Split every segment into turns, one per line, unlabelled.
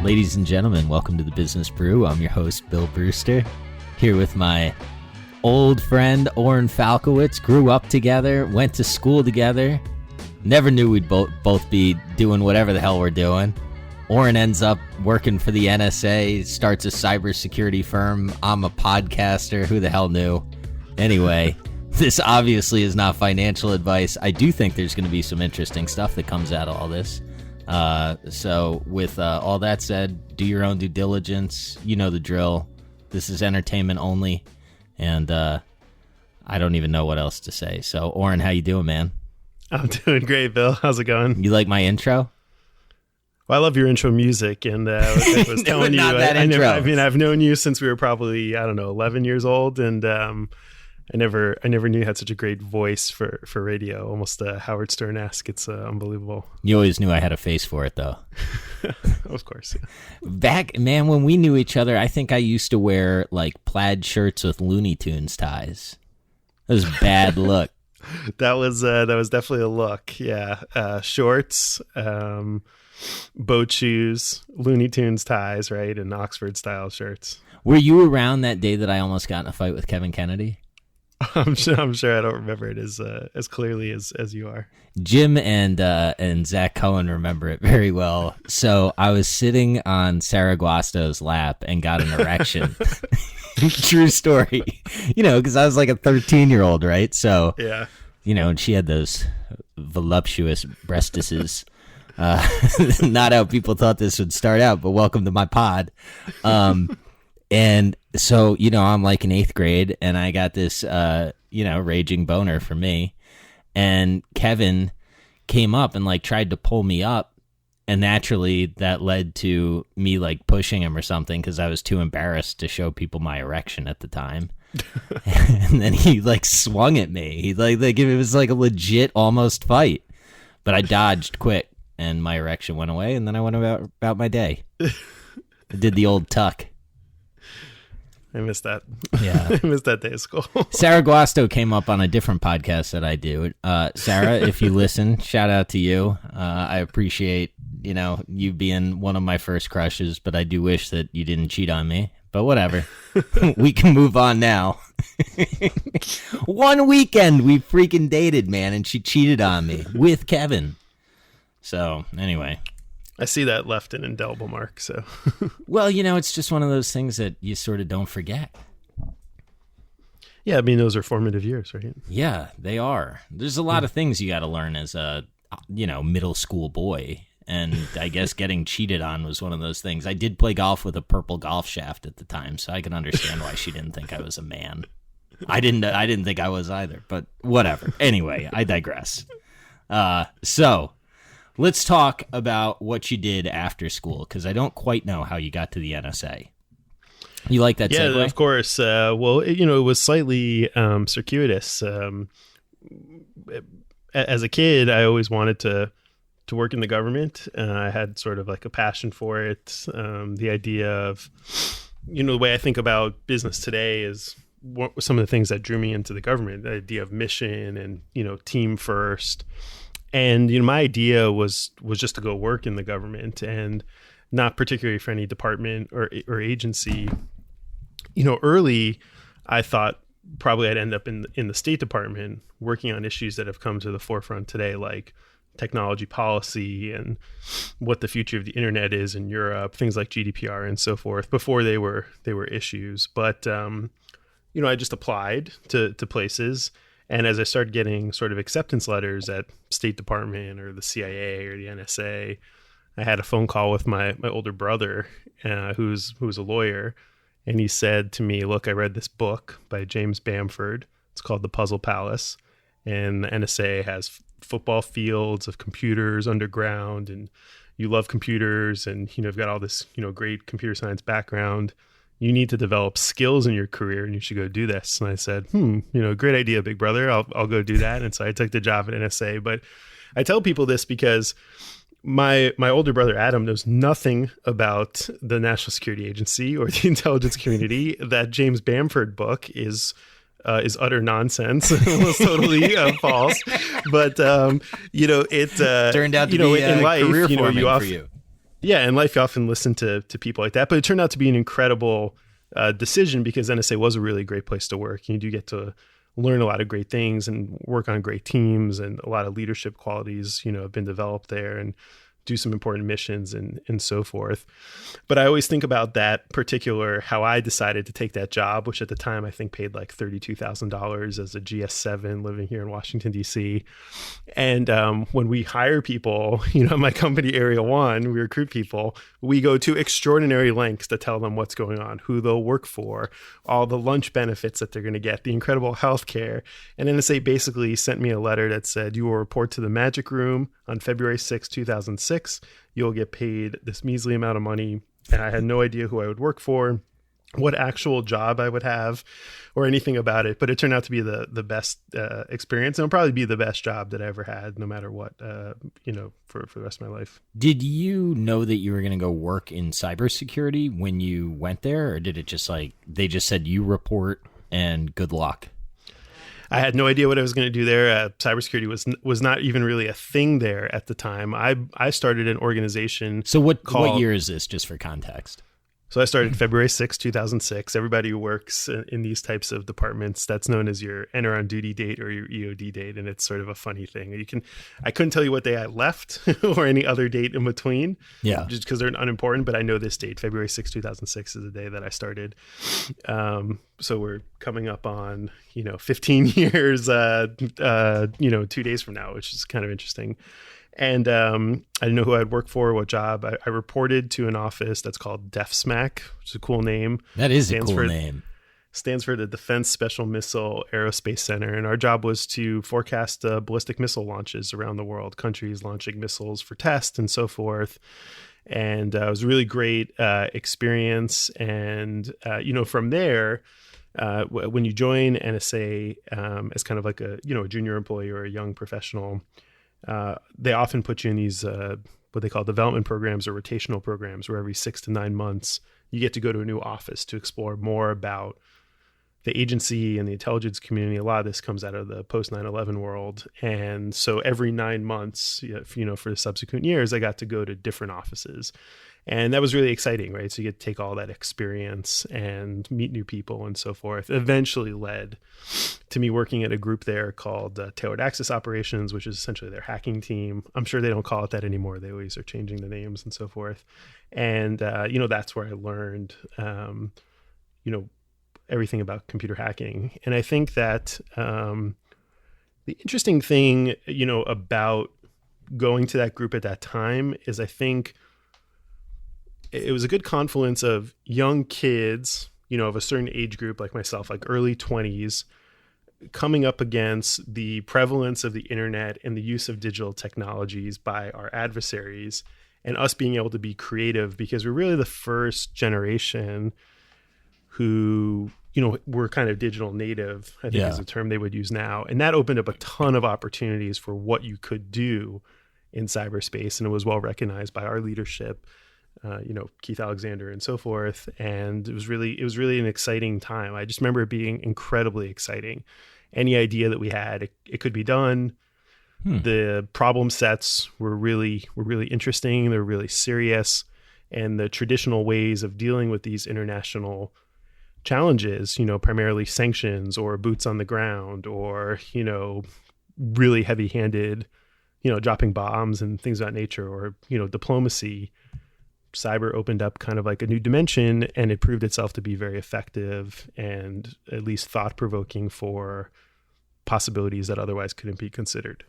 Ladies and gentlemen, welcome to the Business Brew. I'm your host, Bill Brewster, here with my old friend, Oren Falkowitz. Grew up together, went to school together. Never knew we'd both be doing whatever the hell we're doing. Oren ends up working for the NSA, starts a cybersecurity firm. I'm a podcaster. Who the hell knew? Anyway, this obviously is not financial advice. I do think there's going to be some interesting stuff that comes out of all this. So with all that said, do your own due diligence. You know the drill. This is entertainment only, and I don't even know what else to say. So, Oren, how you doing, man?
I'm doing great, Bill. How's it going?
You like my intro?
Well, I love your intro music, and I was telling you, I've known you since we were probably 11 years old, and I never knew you had such a great voice for radio, almost Howard Stern-esque. It's unbelievable.
You always knew I had a face for it, though.
Of course. Yeah.
Back, man, when we knew each other, I think I used to wear like plaid shirts with Looney Tunes ties. It was a bad look.
That was definitely a look. Yeah, shorts, boat shoes, Looney Tunes ties, right, and Oxford style shirts.
Were you around that day that I almost got in a fight with Kevin Kennedy?
I'm sure I don't remember it as clearly as you are.
Jim and Zach Cohen remember it very well. So I was sitting on Sarah Guasto's lap and got an erection. True story. Because I was like a 13-year-old, right? So
yeah,
and she had those voluptuous breastises. Not how people thought this would start out, but welcome to my pod. And so, I'm like in 8th grade, and I got this, raging boner for me. And Kevin came up and like tried to pull me up. And naturally that led to me like pushing him or something because I was too embarrassed to show people my erection at the time. And then he like swung at me. He like it was like a legit almost fight. But I dodged quick and my erection went away. And then I went about my day. I did the old tuck.
I missed that.
Yeah.
I missed that day of school.
Sarah Guasto came up on a different podcast that I do. Sarah, if you listen, shout out to you. I appreciate, you being one of my first crushes, but I do wish that you didn't cheat on me. But whatever. We can move on now. One weekend we freaking dated, man, and she cheated on me with Kevin. So, anyway.
I see that left an indelible mark, so.
Well, it's just one of those things that you sort of don't forget.
Yeah, I mean, those are formative years, right?
Yeah, they are. There's a lot of things you got to learn as a, middle school boy. And I guess getting cheated on was one of those things. I did play golf with a purple golf shaft at the time, so I can understand why she didn't think I was a man. I didn't think I was either, but whatever. Anyway, I digress. So let's talk about what you did after school, because I don't quite know how you got to the NSA. You like that segue?
Yeah, of course. Well, it was slightly circuitous. As a kid, I always wanted to work in the government. I had sort of like a passion for it. The idea of, the way I think about business today is some of the things that drew me into the government, the idea of mission and, team first. And, my idea was just to go work in the government and not particularly for any department or agency. Early, I thought probably I'd end up in the State Department working on issues that have come to the forefront today, like technology policy and what the future of the internet is in Europe, things like GDPR and so forth, before they were issues. But, I just applied to places. And as I started getting sort of acceptance letters at State Department or the CIA or the NSA, I had a phone call with my older brother, who's a lawyer. And he said to me, look, I read this book by James Bamford. It's called The Puzzle Palace. And the NSA has football fields of computers underground. And you love computers and, you've got all this, great computer science background. You need to develop skills in your career and you should go do this. And I said, great idea, big brother. I'll go do that. And so I took the job at NSA. But I tell people this because my older brother, Adam, knows nothing about the National Security Agency or the intelligence community. That James Bamford book is utter nonsense. It was totally false. But, it
turned out to be
in life,
career forming
you
for you.
Yeah, in life you often listen to people like that, but it turned out to be an incredible decision because NSA was a really great place to work. You do get to learn a lot of great things and work on great teams, and a lot of leadership qualities, have been developed there, and do some important missions and so forth. But I always think about that particular, how I decided to take that job, which at the time I think paid like $32,000 as a GS7 living here in Washington, D.C. And when we hire people, my company Area 1, we recruit people, we go to extraordinary lengths to tell them what's going on, who they'll work for, all the lunch benefits that they're going to get, the incredible health care. And NSA basically sent me a letter that said, you will report to the magic room on February 6, 2006. You'll get paid this measly amount of money. And I had no idea who I would work for, what actual job I would have, or anything about it. But it turned out to be the best experience. And it'll probably be the best job that I ever had, no matter what, for the rest of my life.
Did you know that you were going to go work in cybersecurity when you went there? Or did it just they just said you report and good luck?
I had no idea what I was going to do there. Cybersecurity was not even really a thing there at the time. I started an organization.
So what year is this, just for context?
So I started February 6, 2006. Everybody who works in these types of departments, that's known as your enter on duty date or your EOD date. And it's sort of a funny thing. I couldn't tell you what day I left or any other date in between.
Yeah.
Just because they're unimportant, but I know this date, February 6, 2006 is the day that I started. So we're coming up on, 15 years, 2 days from now, which is kind of interesting. And I didn't know who I'd work for, what job. I reported to an office that's called DEFSMAC, which is a cool name.
That is a cool name.
Stands for the Defense Special Missile Aerospace Center. And our job was to forecast ballistic missile launches around the world, countries launching missiles for test and so forth. And it was a really great experience. And, from there, when you join NSA as kind of like a junior employee or a young professional, they often put you in these what they call development programs or rotational programs, where every 6 to 9 months you get to go to a new office to explore more about the agency and the intelligence community. A lot of this comes out of the post 9/11 world, and so every 9 months, for the subsequent years, I got to go to different offices. And that was really exciting, right? So you get to take all that experience and meet new people and so forth. Eventually led to me working at a group there called Tailored Access Operations, which is essentially their hacking team. I'm sure they don't call it that anymore. They always are changing the names and so forth. And, that's where I learned, everything about computer hacking. And I think that the interesting thing, about going to that group at that time is I think it was a good confluence of young kids, of a certain age group like myself, like early 20s, coming up against the prevalence of the internet and the use of digital technologies by our adversaries, and us being able to be creative, because we're really the first generation who, were kind of digital native, I think is the term they would use now. And that opened up a ton of opportunities for what you could do in cyberspace. And it was well recognized by our leadership, Keith Alexander and so forth. And it was really an exciting time. I just remember it being incredibly exciting. Any idea that we had, it could be done. The problem sets were really interesting. They're really serious. And the traditional ways of dealing with these international challenges, primarily sanctions or boots on the ground or, really heavy-handed, dropping bombs and things of that nature, or, diplomacy. Cyber opened up kind of like a new dimension, and it proved itself to be very effective and at least thought-provoking for possibilities that otherwise couldn't be considered.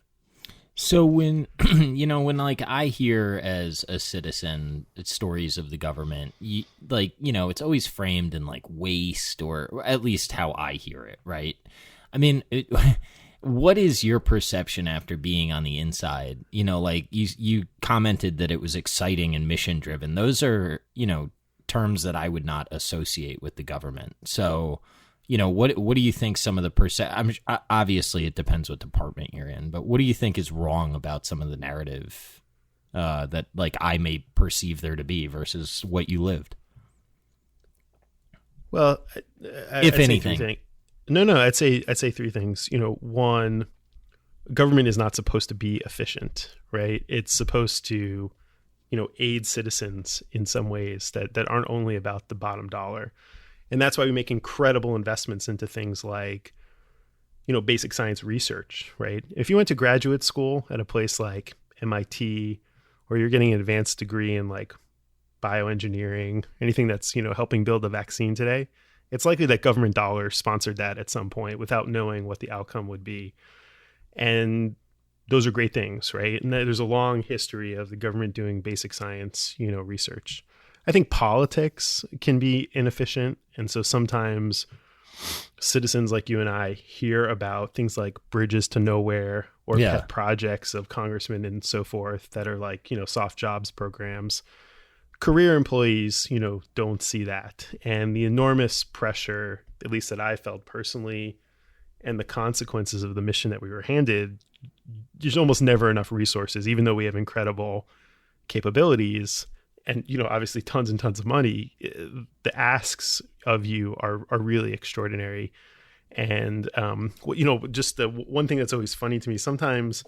So when, when I hear as a citizen stories of the government, it's always framed in like waste, or at least how I hear it, right? I mean, what is your perception after being on the inside? You commented that it was exciting and mission driven. Those are, terms that I would not associate with the government. So, what do you think some of the obviously it depends what department you're in, but what do you think is wrong about some of the narrative that like I may perceive there to be versus what you lived?
Well,
if anything.
I'd say three things. One, government is not supposed to be efficient, right? It's supposed to aid citizens in some ways that aren't only about the bottom dollar. And that's why we make incredible investments into things like, basic science research, right? If you went to graduate school at a place like MIT, or you're getting an advanced degree in like bioengineering, anything that's, helping build a vaccine today, it's likely that government dollars sponsored that at some point without knowing what the outcome would be. And those are great things, right? And there's a long history of the government doing basic science, research. I think politics can be inefficient. And so sometimes citizens like you and I hear about things like bridges to nowhere or pet projects of congressmen and so forth that are like, soft jobs programs. Career employees, don't see that. And the enormous pressure, at least that I felt personally, and the consequences of the mission that we were handed, there's almost never enough resources, even though we have incredible capabilities and, obviously tons and tons of money. The asks of you are really extraordinary. And, just the one thing that's always funny to me, sometimes,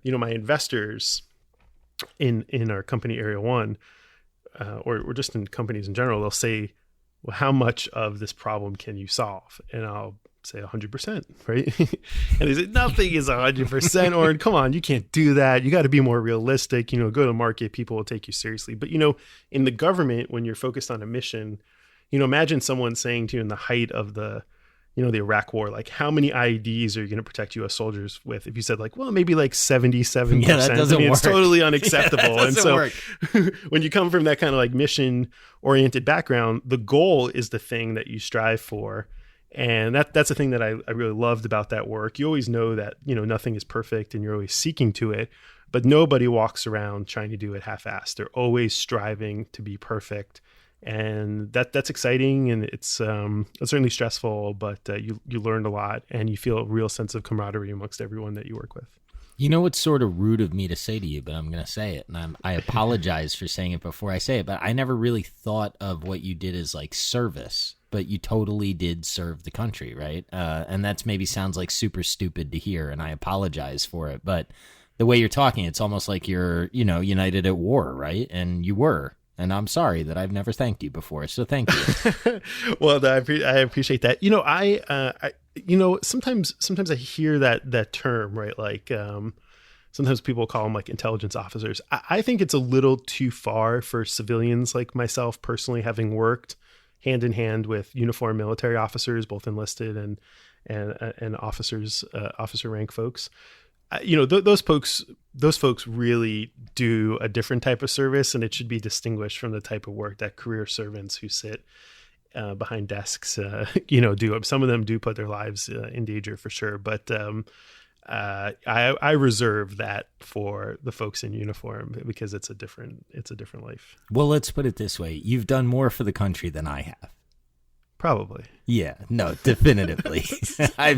my investors in our company Area 1, or just in companies in general, they'll say, well, how much of this problem can you solve? And I'll say 100%, right? And they say, nothing is 100%, Oren, come on, you can't do that. You got to be more realistic, go to market, people will take you seriously. But, in the government, when you're focused on a mission, imagine someone saying to you in the height of the Iraq war, like, how many IEDs are you going to protect U.S. soldiers with? If you said like, well, maybe like 77%,
that doesn't work.
It's totally unacceptable.
That
and so
work.
when you come from that kind of like mission oriented background, the goal is the thing that you strive for. And that's the thing that I really loved about that work. You always know that, nothing is perfect and you're always seeking to it, but nobody walks around trying to do it half-assed. They're always striving to be perfect. And that's exciting, and it's certainly stressful, but you learn a lot, and you feel a real sense of camaraderie amongst everyone that you work with.
It's sort of rude of me to say to you, but I'm going to say it, and I apologize for saying it before I say it, but I never really thought of what you did as like service, but you totally did serve the country, right? And that's maybe sounds like super stupid to hear, and I apologize for it, but the way you're talking, it's almost like you're, united at war, right? And you were. And I'm sorry that I've never thanked you before, so thank you.
Well, I appreciate that. Sometimes I hear that term, right? Like sometimes people call them like intelligence officers. I think it's a little too far for civilians like myself, personally, having worked hand in hand with uniformed military officers, both enlisted and officers, officer rank folks. Those folks really do a different type of service, and it should be distinguished from the type of work that career servants who sit behind desks, do. Some of them do put their lives in danger for sure, but I reserve that for the folks in uniform because it's a different life.
Well, let's put it this way: you've done more for the country than I have.
Probably.
Yeah, no, definitively. I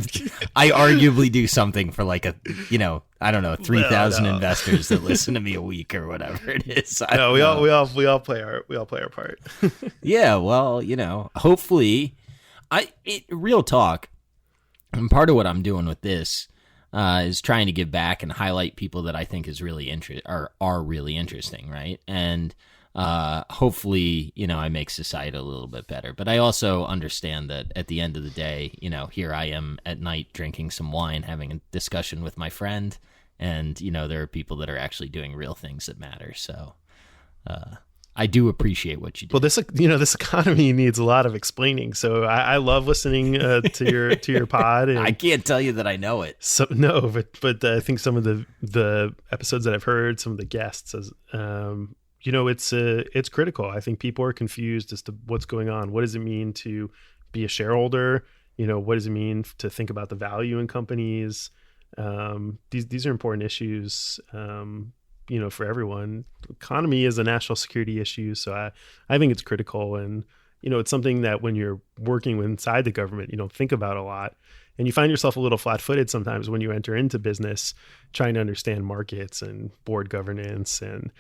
arguably do something for like 3,000 investors that listen to me a week or whatever it is.
We all play our part.
Yeah, well, hopefully real talk. And part of what I'm doing with this is trying to give back and highlight people that I think is really are really interesting, right? And hopefully, I make society a little bit better. But I also understand that at the end of the day, here I am at night drinking some wine, having a discussion with my friend, and, there are people that are actually doing real things that matter. So I do appreciate what you do.
Well, this economy needs a lot of explaining. So I love listening to your pod. And
I can't tell you that I know it.
So no, but I think some of the episodes that I've heard, some of the guests, it's critical. I think people are confused as to what's going on. What does it mean to be a shareholder? What does it mean to think about the value in companies? These are important issues, for everyone. Economy is a national security issue. So I think it's critical. And, it's something that when you're working inside the government, you don't think about a lot. And you find yourself a little flat-footed sometimes when you enter into business, trying to understand markets and board governance and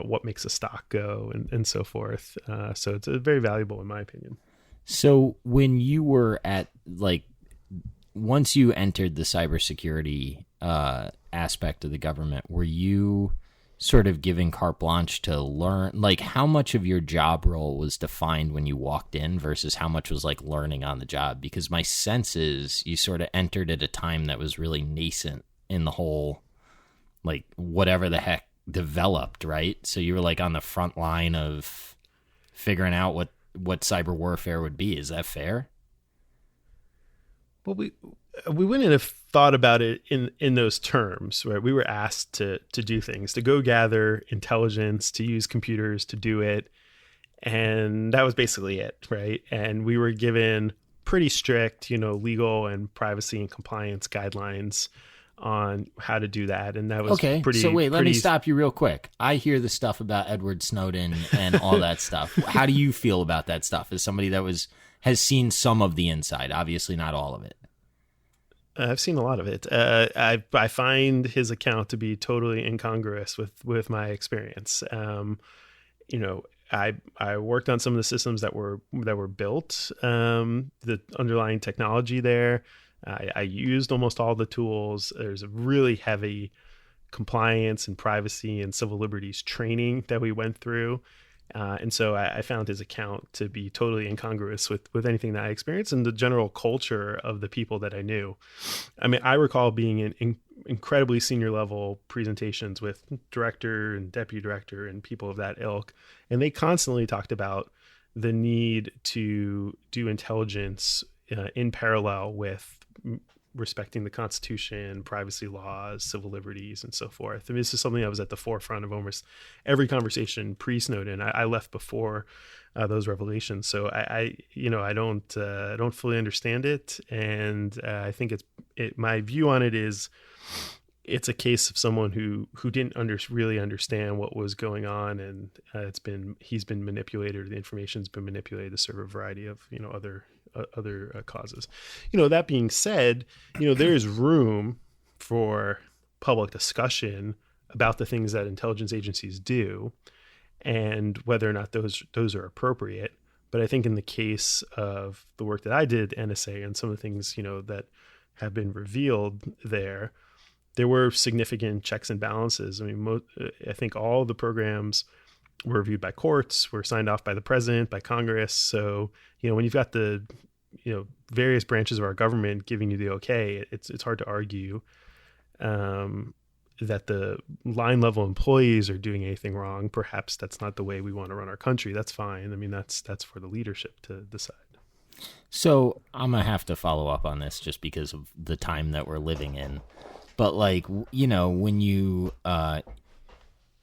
what makes a stock go and so forth. So it's very valuable in my opinion.
So when you were at once you entered the cybersecurity aspect of the government, were you sort of giving carte blanche to learn, like how much of your job role was defined when you walked in versus how much was like learning on the job? Because my sense is you sort of entered at a time that was really nascent in the whole, like whatever the heck developed, right? So you were like on the front line of figuring out what cyber warfare would be. Is that fair?
Well, we wouldn't have thought about it in those terms, right? We were asked to do things, to go gather intelligence, to use computers to do it. And that was basically it, right? And we were given pretty strict, legal and privacy and compliance guidelines on how to do that. And that was
okay.
pretty.
So wait, let me stop you real quick. I hear the stuff about Edward Snowden and all that stuff. How do you feel about that stuff as somebody that has seen some of the inside, obviously not all of it?
I've seen a lot of it. I find his account to be totally incongruous with my experience. I worked on some of the systems that were built, the underlying technology there. I used almost all the tools. There's a really heavy compliance and privacy and civil liberties training that we went through. And so I found his account to be totally incongruous with anything that I experienced and the general culture of the people that I knew. I mean, I recall being in incredibly senior level presentations with director and deputy director and people of that ilk. And they constantly talked about the need to do intelligence in parallel with respecting the Constitution, privacy laws, civil liberties, and so forth. I mean, this is something that was at the forefront of almost every conversation pre-Snowden. I left before those revelations, so I don't fully understand it, and I think my view on it is it's a case of someone who didn't really understand what was going on, and he's been manipulated, or the information's been manipulated to serve a variety of other causes. That being said, there is room for public discussion about the things that intelligence agencies do and whether or not those are appropriate. But I think in the case of the work that I did at NSA and some of the things that have been revealed there were significant checks and balances. I mean, I think all the programs were reviewed by courts, were signed off by the president, by Congress. So, when you've got the, various branches of our government giving you the okay, it's hard to argue that the line level employees are doing anything wrong. Perhaps that's not the way we want to run our country. That's fine. I mean, that's for the leadership to decide.
So I'm going to have to follow up on this just because of the time that we're living in. But when you,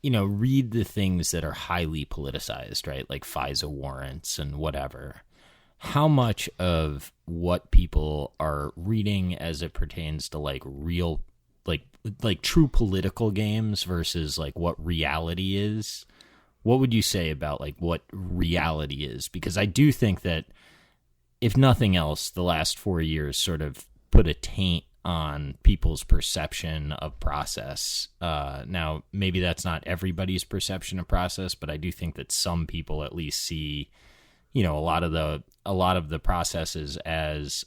read the things that are highly politicized, right? Like FISA warrants and whatever, how much of what people are reading as it pertains to like real, like true political games versus like what reality is? What would you say about like what reality is? Because I do think that if nothing else, the last 4 years sort of put a taint on people's perception of process. Now, maybe that's not everybody's perception of process, but I do think that some people at least see, a lot of the processes as,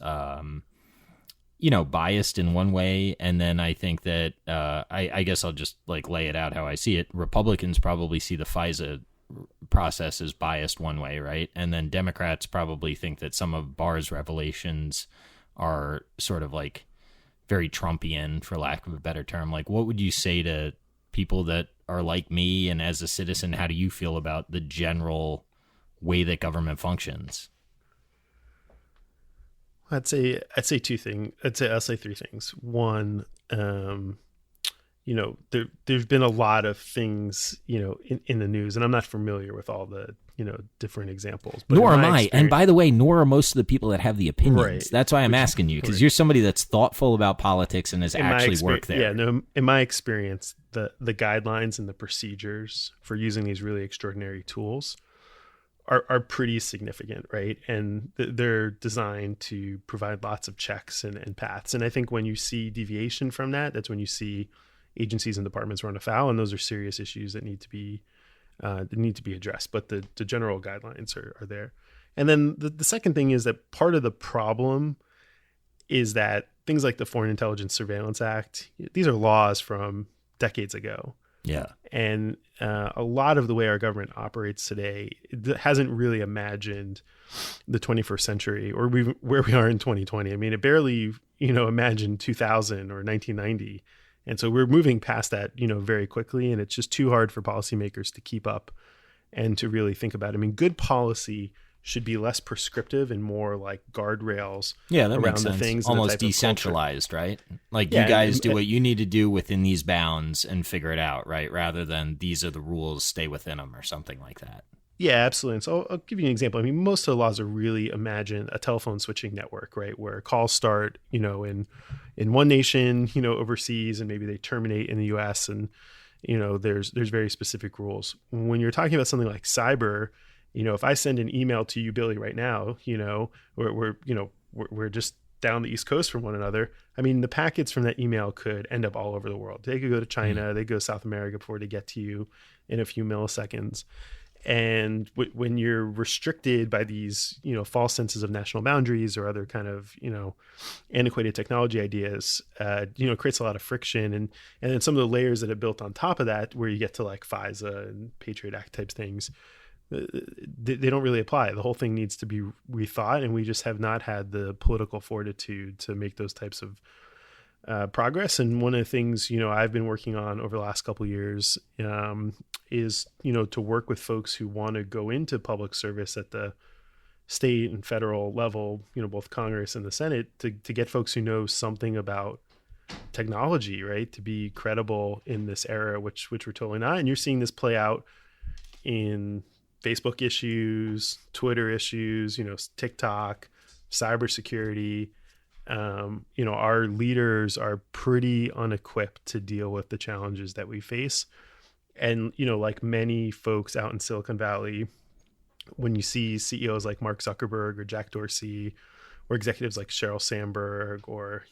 biased in one way. And then I think that, I guess I'll just like lay it out how I see it. Republicans probably see the FISA process as biased one way, right? And then Democrats probably think that some of Barr's revelations are sort of like very Trumpian, for lack of a better term. Like, what would you say to people that are like me, and as a citizen, how do you feel about the general way that government functions?
I'll say three things. One, there's been a lot of things, in the news, and I'm not familiar with all the, different examples. But
nor am I. And by the way, nor are most of the people that have the opinions. Right. That's why I'm asking you, because you're somebody that's thoughtful about politics and has actually worked there.
Yeah, no, in my experience, the guidelines and the procedures for using these really extraordinary tools are pretty significant, right? And they're designed to provide lots of checks and paths. And I think when you see deviation from that, that's when you see agencies and departments run afoul, and those are serious issues that need to be addressed. But the general guidelines are there. And then the second thing is that part of the problem is that things like the Foreign Intelligence Surveillance Act, these are laws from decades ago.
Yeah.
And a lot of the way our government operates today hasn't really imagined the 21st century or where we are in 2020. I mean, it barely, imagined 2000 or 1990. And so we're moving past that, very quickly. And it's just too hard for policymakers to keep up and to really think about it. I mean, good policy should be less prescriptive and more like guardrails.
Yeah, that
around
makes sense.
the things,
almost decentralized, right? Like you guys do what you need to do within these bounds and figure it out, right? Rather than these are the rules, stay within them or something like that.
Yeah, absolutely. And so I'll give you an example. I mean, most of the laws are really imagine a telephone switching network, right? Where calls start, in one nation, overseas, and maybe they terminate in the US, and, there's very specific rules. When you're talking about something like cyber, if I send an email to you, Billy, right now, we're just down the East Coast from one another. I mean, the packets from that email could end up all over the world. They could go to China, they go to South America before they get to you in a few milliseconds. And when you're restricted by these, false senses of national boundaries or other kind of, antiquated technology ideas, it creates a lot of friction. And then some of the layers that are built on top of that, where you get to like FISA and Patriot Act type things, they don't really apply. The whole thing needs to be rethought, and we just have not had the political fortitude to make those types of progress. And one of the things, I've been working on over the last couple of years is, to work with folks who want to go into public service at the state and federal level, both Congress and the Senate, to get folks who know something about technology, right? To be credible in this era, which we're totally not. And you're seeing this play out in Facebook issues, Twitter issues, TikTok, cybersecurity. Our leaders are pretty unequipped to deal with the challenges that we face. And, like many folks out in Silicon Valley, when you see CEOs like Mark Zuckerberg or Jack Dorsey, or executives like Sheryl Sandberg, or,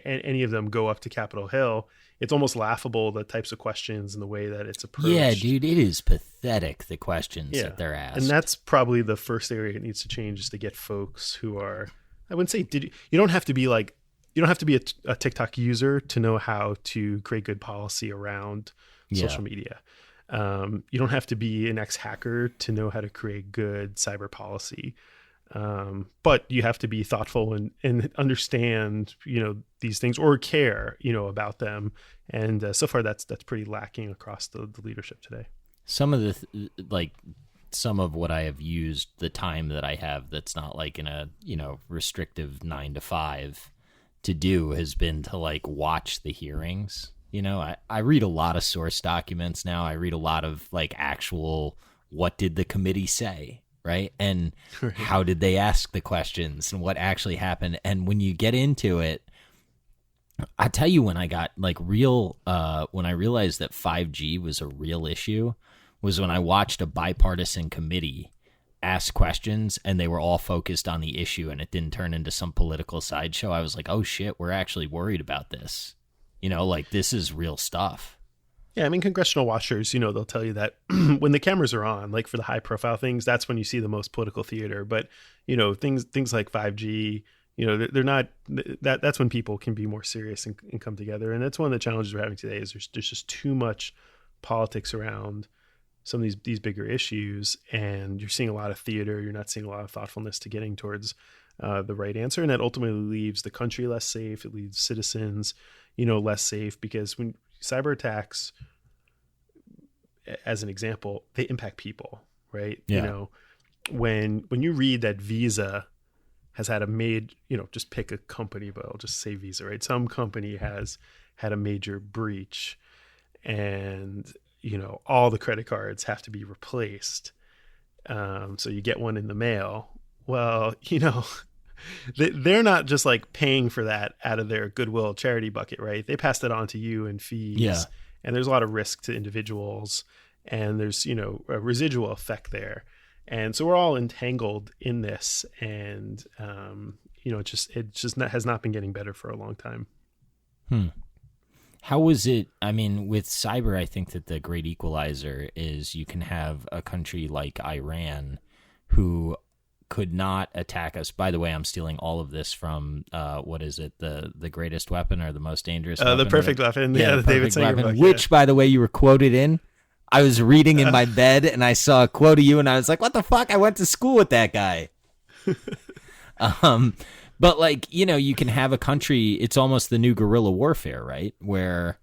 any of them go up to Capitol Hill, it's almost laughable, the types of questions and the way that it's approached.
Yeah, dude, it is pathetic, the questions that they're asked.
And that's probably the first area it needs to change, is to get folks who are, I wouldn't say, you don't have to be a TikTok user to know how to create good policy around social media. You don't have to be an ex-hacker to know how to create good cyber policy. But you have to be thoughtful and understand, these things, or care, about them. And so far that's pretty lacking across the leadership today.
Some of some of what I have used, the time that I have that's not like in a, restrictive 9 to 5 to do, has been to like watch the hearings. I read a lot of source documents now. I read a lot of like actual, what did the committee say? Right. And how did they ask the questions and what actually happened? And when you get into it, I tell you, when I got like when I realized that 5G was a real issue was when I watched a bipartisan committee ask questions and they were all focused on the issue and it didn't turn into some political sideshow. I was like, oh shit, we're actually worried about this. This is real stuff. Yeah, I mean, congressional watchers, they'll tell you that when the cameras are on, like for the high profile things, that's when you see the most political theater. But, things like 5G, they're not, that's when people can be more serious and come together. And that's one of the challenges we're having today, is there's just too much politics around some of these bigger issues. And you're seeing a lot of theater. You're not seeing a lot of thoughtfulness to getting towards the right answer. And that ultimately leaves the country less safe. It leaves citizens, less safe, because when cyber attacks, as an example, they impact people, right? Yeah.
When you read that Visa has had just pick a company, but I'll just say Visa, right? Some company has had a major breach, and, all the credit cards have to be replaced. So you get one in the mail. Well, they're not just like paying for that out of their goodwill charity bucket, right? They pass that on to you in fees.
Yeah. And
there's a lot of risk to individuals, and there's, a residual effect there. And so we're all entangled in this, and, it has not been getting better for a long time.
How was it? I mean, with cyber, I think that the great equalizer is you can have a country like Iran who could not attack us. By the way, I'm stealing all of this from what is it? The greatest weapon or the most dangerous weapon?
The perfect weapon.
Yeah,
the
the
David
perfect
Singer
weapon,
book,
which, by the way, you were quoted in. I was reading in my bed and I saw a quote of you and I was like, what the fuck? I went to school with that guy. But like, you can have a country, it's almost the new guerrilla warfare, right? Where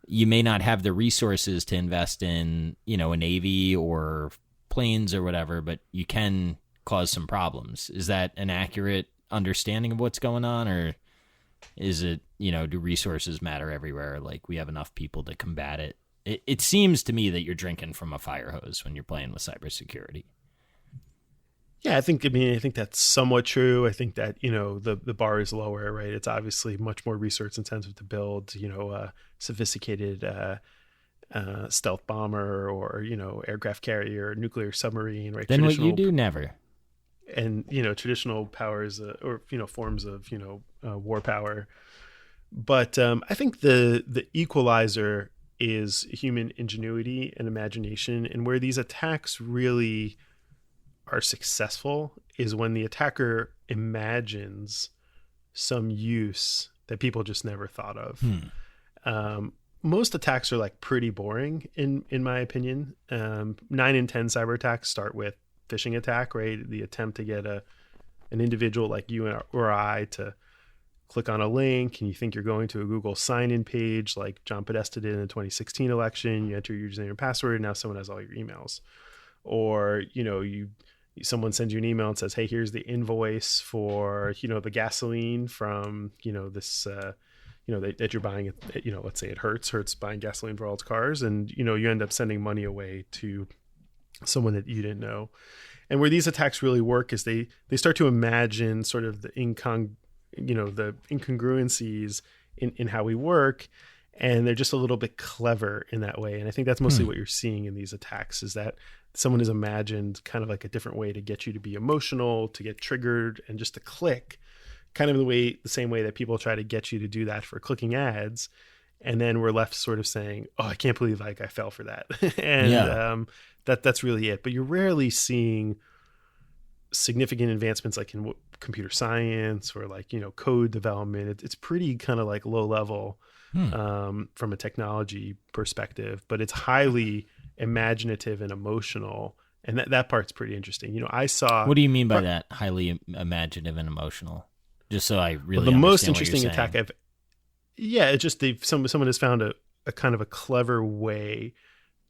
you may not have the resources to invest in, a navy or planes or whatever, but you can cause some problems. Is that an accurate understanding of what's going on? Or is it, do resources matter everywhere? Like we have enough people to combat it? It seems to me that you're drinking from a fire hose when you're playing with cybersecurity.
Yeah, I think that's somewhat true. I think that, the bar is lower, right? It's obviously much more resource intensive to build, sophisticated stealth bomber or, aircraft carrier, nuclear submarine, right?
Then what you do, never.
And, traditional powers or, forms of, war power. But I think the equalizer is human ingenuity and imagination. And where these attacks really are successful is when the attacker imagines some use that people just never thought of. Most attacks are like pretty boring in my opinion. 9 in 10 cyber attacks start with phishing attack, right? The attempt to get an individual like you or I to click on a link and you think you're going to a Google sign-in page like John Podesta did in the 2016 election. You enter your username and password, and now someone has all your emails. Or, someone sends you an email and says, hey, here's the invoice for, the gasoline from, this, that you're buying, let's say it Hertz buying gasoline for all its cars. And, you end up sending money away to someone that you didn't know. And where these attacks really work is they start to imagine sort of the incongruencies in how we work. And they're just a little bit clever in that way. And I think that's mostly what you're seeing in these attacks is that someone has imagined kind of like a different way to get you to be emotional, to get triggered, and just to click, kind of the same way that people try to get you to do that for clicking ads. And then we're left sort of saying, oh, I can't believe I fell for that. And that's really it. But you're rarely seeing significant advancements like in computer science or like, code development. It's pretty kind of like low level from a technology perspective, but it's highly imaginative and emotional. And that part's pretty interesting. I saw.
What do you mean by that? Highly imaginative and emotional? Just so I really
the most
understand
interesting attack it's just someone has found a kind of a clever way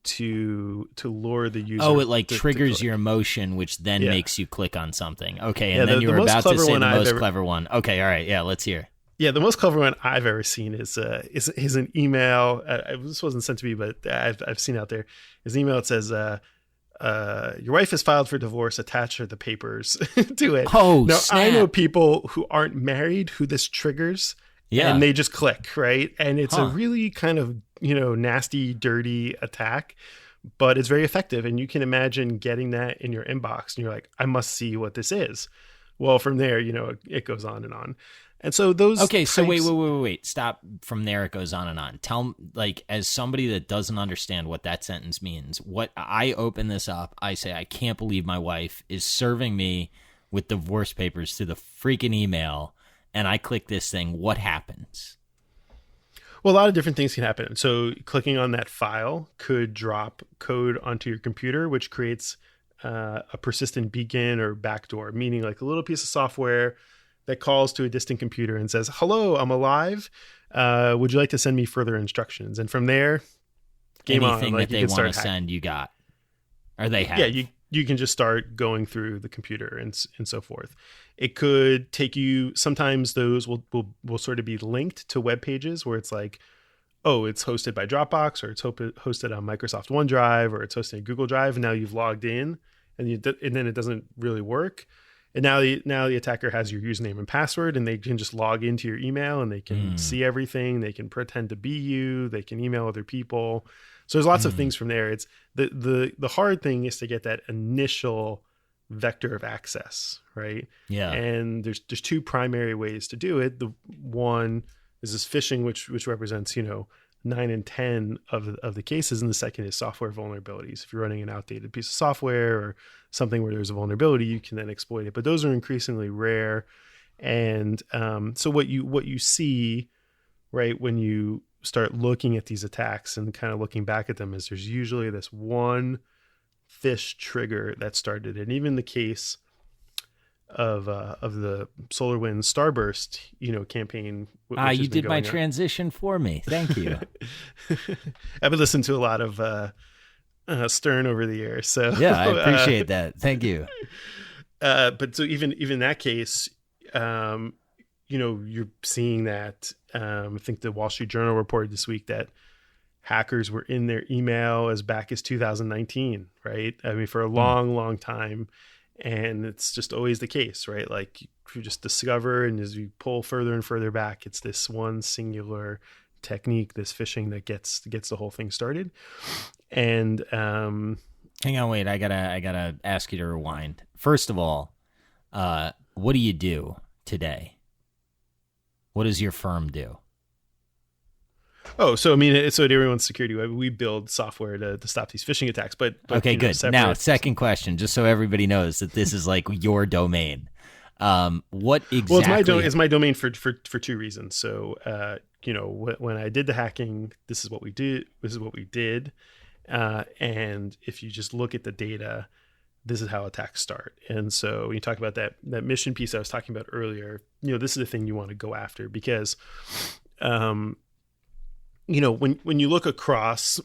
to lure the user.
Oh, it like triggers your emotion, which then makes you click on something. Okay, and then you were
about
to say the most clever one. Okay, all right, yeah, let's hear.
Yeah, the most clever one I've ever seen is an email. This wasn't sent to me, but I've seen out there. Is an email that says, "Your wife has filed for divorce. Attach her the papers to it."
Oh,
now
snap.
I know people who aren't married who this triggers.
Yeah,
and they just click, right? And it's a really kind of nasty, dirty attack, but it's very effective. And you can imagine getting that in your inbox, and you're like, I must see what this is. Well, from there, it goes on and on. And so those.
Okay, so wait. Stop. From there, it goes on and on. Tell, like, as somebody that doesn't understand what that sentence means, what I open this up, I say, I can't believe my wife is serving me with divorce papers to the freaking email, and I click this thing. What happens?
Well, a lot of different things can happen. So clicking on that file could drop code onto your computer, which creates a persistent beacon or backdoor, meaning like a little piece of software that calls to a distant computer and says, hello, I'm alive. Would you like to send me further instructions? And from there, game on.
Anything
like
that they want to send, you got. Or they have.
Yeah, you can just start going through the computer and so forth. It could take you, sometimes those will sort of be linked to web pages where it's like, oh, it's hosted by Dropbox, or it's hosted on Microsoft OneDrive, or it's hosted in Google Drive, and now you've logged in, and then it doesn't really work. And now the attacker has your username and password, and they can just log into your email, and they can see everything. They can pretend to be you. They can email other people. So there's lots of things from there. It's the hard thing is to get that initial vector of access, right?
Yeah.
And there's two primary ways to do it. The one is this phishing, which represents 9 in 10 of the cases, and the second is software vulnerabilities. If you're running an outdated piece of software, or something where there's a vulnerability, you can then exploit it. But those are increasingly rare. And so what you see, right, when you start looking at these attacks and kind of looking back at them, is there's usually this one phish trigger that started. And even the case of the Solarwinds Starburst, campaign.
You did my transition for me. Thank you.
I've been listening to a lot of Stern over the years, so
yeah, I appreciate that. Thank you.
But so even that case, you're seeing that. I think the Wall Street Journal reported this week that hackers were in their email as back as 2019, right? I mean, for a long time. And it's just always the case, right? Like you just discover, and as you pull further and further back, it's this one singular technique, this phishing, that gets the whole thing started. And
hang on, wait, I gotta ask you to rewind. First of all, what do you do today? What does your firm do?
Oh, so I mean, so at Everyone's Security, we build software to stop these phishing attacks. But
okay, good. Now, second question, just so everybody knows that this is like your domain. What exactly?
Well, it's my domain for two reasons. So, when I did the hacking, this is what we did. This is what we did. And if you just look at the data, this is how attacks start. And so when you talk about that mission piece I was talking about earlier, this is the thing you want to go after, because when you look across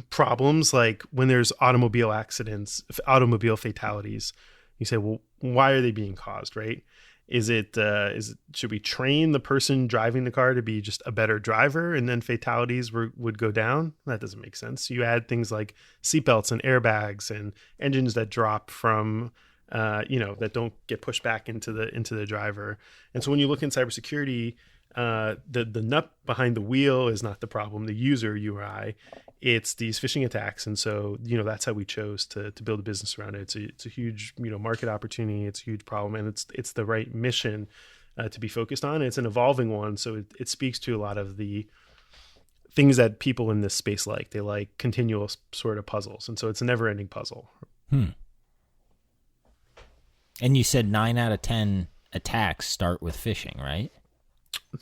problems, like when there's automobile accidents, automobile fatalities, you say, well, why are they being caused, right? Should we train the person driving the car to be just a better driver, and then fatalities would go down? That doesn't make sense. You add things like seatbelts and airbags and engines that drop from, that don't get pushed back into the driver. And so when you look in cybersecurity, the nut behind the wheel is not the problem, the user UI, it's these phishing attacks. And so, that's how we chose to build a business around it. It's a huge, market opportunity. It's a huge problem, and it's the right mission to be focused on. It's an evolving one. So it speaks to a lot of the things that people in this space like. They like continual sort of puzzles. And so it's a never ending puzzle.
And you said 9 out of 10 attacks start with phishing, right?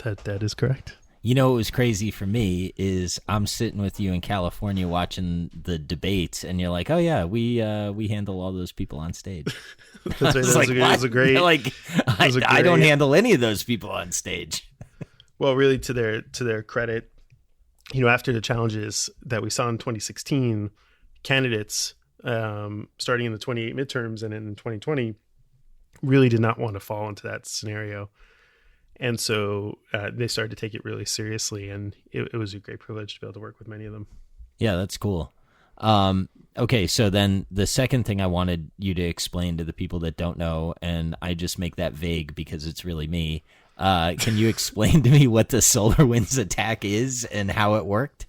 That is correct.
What was crazy for me is I'm sitting with you in California watching the debates, and you're like, "Oh yeah, we handle all those people on stage."
That's right. That was a great.
I don't handle any of those people on stage.
Well, really, to their credit, after the challenges that we saw in 2016, candidates starting in the 28 midterms and in 2020 really did not want to fall into that scenario. And so they started to take it really seriously, and it was a great privilege to be able to work with many of them.
Yeah, that's cool. Okay, so then the second thing I wanted you to explain to the people that don't know, and I just make that vague because it's really me, can you explain to me what the Solarwinds attack is and how it worked?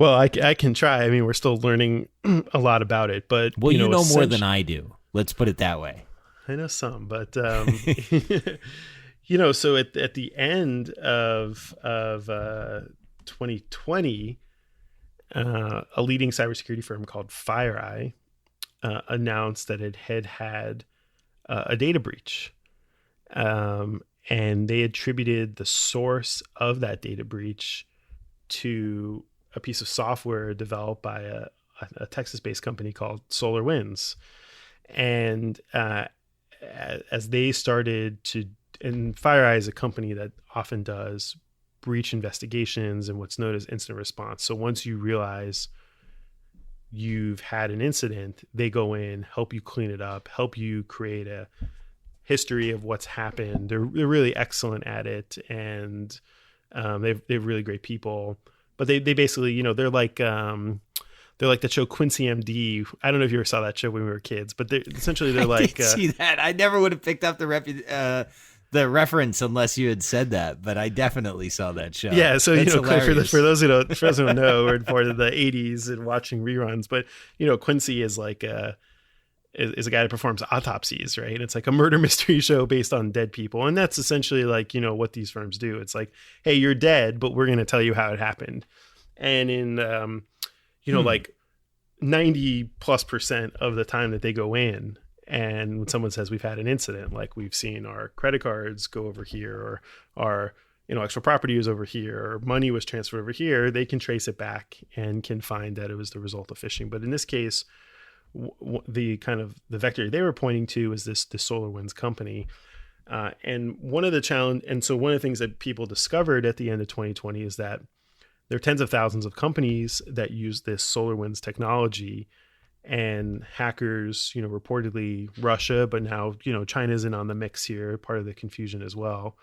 Well, I can try. I mean, we're still learning a lot about it, but
well, you know more than I do. Let's put it that way.
I know some, but so at the end of 2020, a leading cybersecurity firm called FireEye announced that it had a data breach, and they attributed the source of that data breach to a piece of software developed by a Texas-based company called Solarwinds, and as they started to, and FireEye is a company that often does breach investigations and what's known as incident response. So once you realize you've had an incident, they go in, help you clean it up, help you create a history of what's happened. They're really excellent at it, and they're really great people. But they basically, they're like the show Quincy MD. I don't know if you ever saw that show when we were kids, but they're like. I didn't see
that. I never would have picked up the reference unless you had said that, but I definitely saw that show.
Yeah, so for those who don't know, we're part of the '80s and watching reruns. But Quincy is like is a guy that performs autopsies, right? It's like a murder mystery show based on dead people, and that's essentially like what these firms do. It's like, hey, you're dead, but we're going to tell you how it happened, and in like 90+% of the time that they go in, and when someone says we've had an incident, like we've seen our credit cards go over here, or our intellectual property was over here, or money was transferred over here, they can trace it back and can find that it was the result of phishing. But in this case, the vector they were pointing to is this Solarwinds company. And one of the things that people discovered at the end of 2020 is that there are tens of thousands of companies that use this Solarwinds technology, and hackers, reportedly Russia, but now, China's in on the mix here, part of the confusion as well,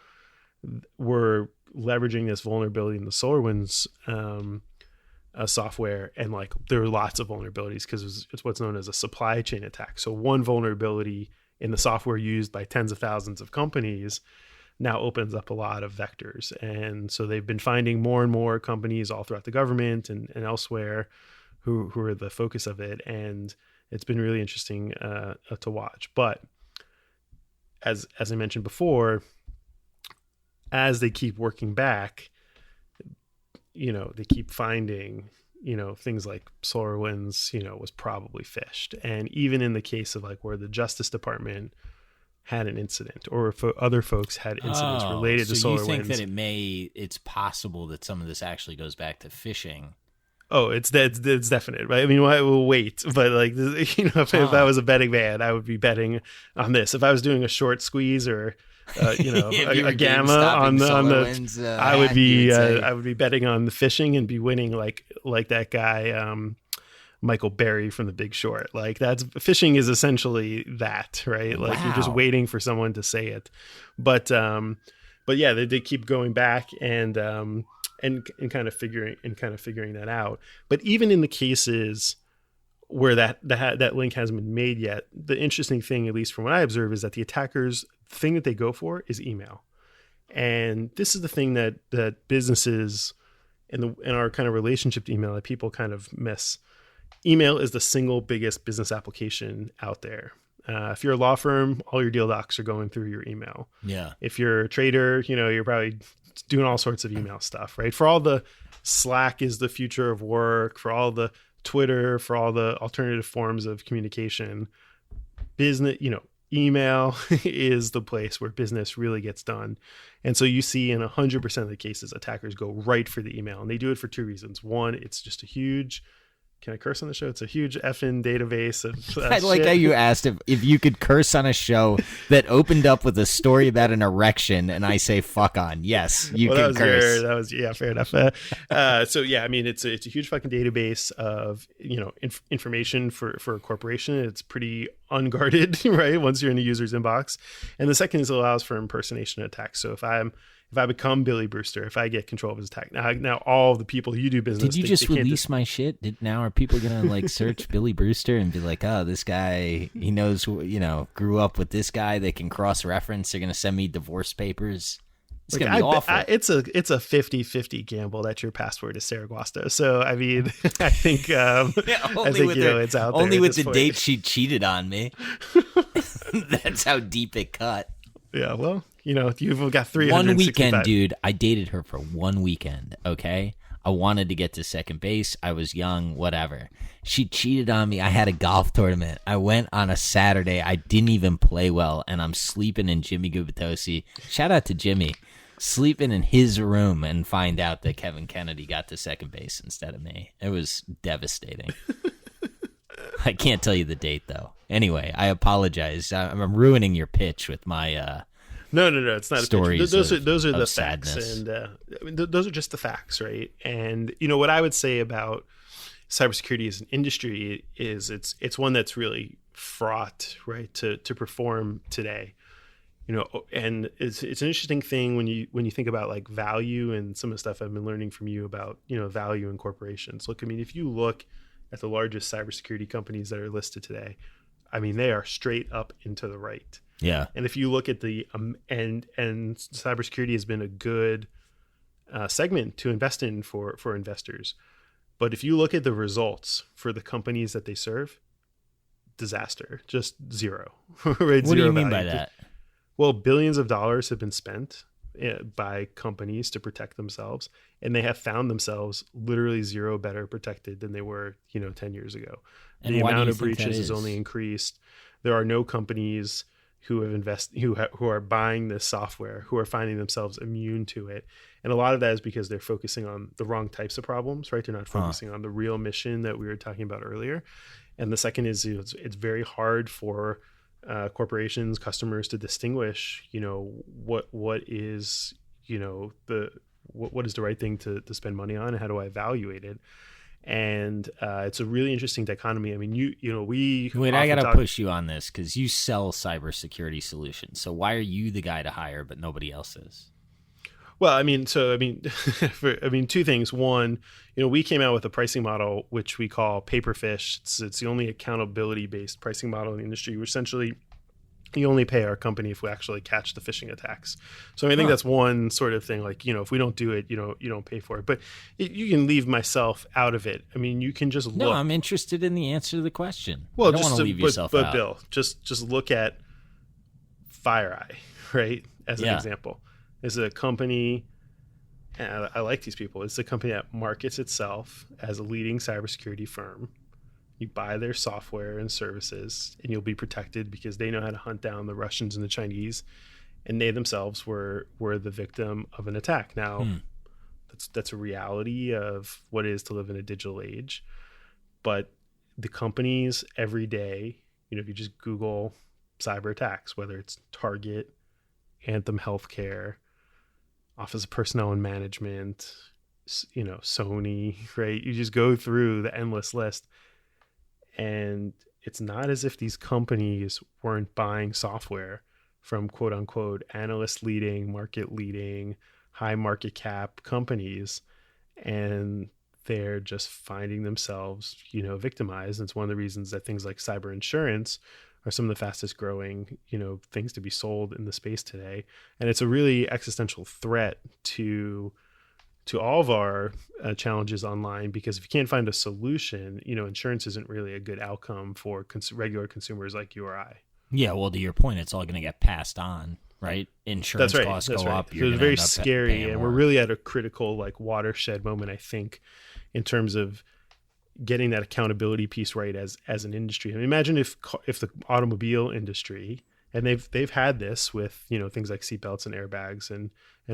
were leveraging this vulnerability in the Solarwinds software. And like, there are lots of vulnerabilities because it's what's known as a supply chain attack. So one vulnerability in the software used by tens of thousands of companies now opens up a lot of vectors. And so they've been finding more and more companies all throughout the government and elsewhere who are the focus of it. And it's been really interesting to watch. But as I mentioned before, as they keep working back, they keep finding, things like Solarwinds, was probably phished. And even in the case of like where the Justice Department had an incident, or if other folks had incidents related to Solarwinds.
So you think that it's possible that some of this actually goes back to phishing?
Oh, it's definite, right? I mean, we'll wait, but like, if I was a betting man, I would be betting on this. If I was doing a short squeeze or, a gamma on the, I would be betting on the phishing and be winning like that guy, Michael Berry from The Big Short. Like, that's phishing is essentially that, right? Like, you're just waiting for someone to say it. But yeah, they keep going back and kind of figuring that out. But even in the cases where that link hasn't been made yet, the interesting thing, at least from what I observe, is that the attackers' thing that they go for is email. And this is the thing that businesses in our kind of relationship to email that people kind of miss. Email is the single biggest business application out there. If you're a law firm, all your deal docs are going through your email.
Yeah.
If you're a trader, you're probably doing all sorts of email stuff, right? For all the Slack is the future of work, for all the Twitter, for all the alternative forms of communication, business, email is the place where business really gets done. And so you see in 100% of the cases, attackers go right for the email, and they do it for two reasons. One, it's just a huge, can I curse on the show? It's a huge effing database of
I like how you asked if you could curse on a show that opened up with a story about an erection, and I say fuck on. Yes, you can curse.
Fair enough. So yeah, I mean, it's a huge fucking database of information for a corporation. It's pretty unguarded, right? Once you're in the user's inbox. And the second is it allows for impersonation attacks. So if I become Billy Brewster, if I get control of his attack, now all the people you do business.
Did you just release my shit? Now are people gonna like search Billy Brewster and be like, oh, this guy, he knows, grew up with this guy. They can cross reference. They're gonna send me divorce papers. It's gonna be awful.
It's a 50-50 gamble that your password is Saraguasto. So I mean, I think it's out there.
Only with the date she cheated on me. That's how deep it cut.
Yeah, well, you've got 365.
One weekend, dude. I dated her for one weekend, okay? I wanted to get to second base. I was young, whatever. She cheated on me. I had a golf tournament. I went on a Saturday. I didn't even play well, and I'm sleeping in Jimmy Gubitosi. Shout out to Jimmy. Sleeping in his room and find out that Kevin Kennedy got to second base instead of me. It was devastating. I can't tell you the date, though. Anyway, I apologize. I'm ruining your pitch with my
No, it's not
stories.
Those are the
sadness.
Facts, and those are just the facts, right? And what I would say about cybersecurity as an industry is it's one that's really fraught, right, to perform today. And it's an interesting thing when you think about like value and some of the stuff I've been learning from you about value in corporations. Look, I mean, if you look at the largest cybersecurity companies that are listed today, I mean, they are straight up into the right.
Yeah.
And if you look at the and cybersecurity has been a good segment to invest in for investors. But if you look at the results for the companies that they serve, disaster, just zero. Right?
What do you mean by that?
Well, billions of dollars have been spent by companies to protect themselves, and they have found themselves literally zero better protected than they were 10 years ago.
And
the
why do
amount
you
of
think that
breaches has
is?
only increased. There are no companies who have invested who are buying this software who are finding themselves immune to it, and a lot of that is because they're focusing on the wrong types of problems, right? They're not focusing on the real mission that we were talking about earlier. And the second is it's very hard for corporations, customers to distinguish what is what is the right thing to spend money on, and how do I evaluate it. And it's a really interesting dichotomy. I mean,
Wait, I gotta push you on this because you sell cybersecurity solutions. So why are you the guy to hire, but nobody else is?
Well, two things. One, we came out with a pricing model which we call pay-per-phish. It's the only accountability-based pricing model in the industry. Which essentially, you only pay our company if we actually catch the phishing attacks. So I think that's one sort of thing. Like, if we don't do it, you don't pay for it. But you can leave myself out of it. I mean, you can just look.
No, I'm interested in the answer to the question.
Well,
I don't want to leave yourself out.
But Bill, just look at FireEye, right? As an example, is a company. And I like these people. It's a company that markets itself as a leading cybersecurity firm. You buy their software and services, and you'll be protected because they know how to hunt down the Russians and the Chinese, and they themselves were the victim of an attack. Now, that's a reality of what it is to live in a digital age. But the companies every day, if you just Google cyber attacks, whether it's Target, Anthem Healthcare, Office of Personnel and Management, Sony, right? You just go through the endless list. And it's not as if these companies weren't buying software from quote unquote analyst leading, market leading, high market cap companies. And they're just finding themselves, victimized. And it's one of the reasons that things like cyber insurance are some of the fastest growing, things to be sold in the space today. And it's a really existential threat to all of our challenges online, because if you can't find a solution, insurance isn't really a good outcome for regular consumers like you or I.
Yeah, well, to your point, it's all going to get passed on, right? Insurance costs go up.
So it's very scary, and we're really at a critical watershed moment, I think, in terms of getting that accountability piece right as an industry. I mean, imagine if the automobile industry, and they've had this with things like seatbelts and airbags and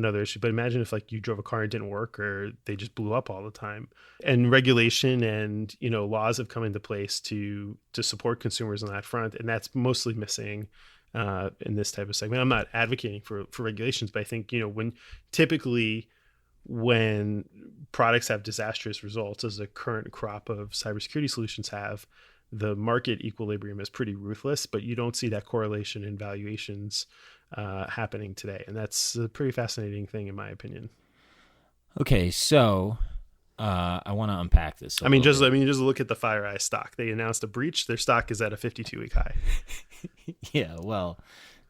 other issues, but imagine if you drove a car and it didn't work, or they just blew up all the time. And regulation and laws have come into place to support consumers on that front, and that's mostly missing in this type of segment. I'm not advocating for regulations, but I think when products have disastrous results, as the current crop of cybersecurity solutions have, the market equilibrium is pretty ruthless, but you don't see that correlation in valuations happening today. And that's a pretty fascinating thing, in my opinion.
Okay, so I want to unpack this.
Just look at the FireEye stock. They announced a breach. Their stock is at a 52-week high.
Yeah, well,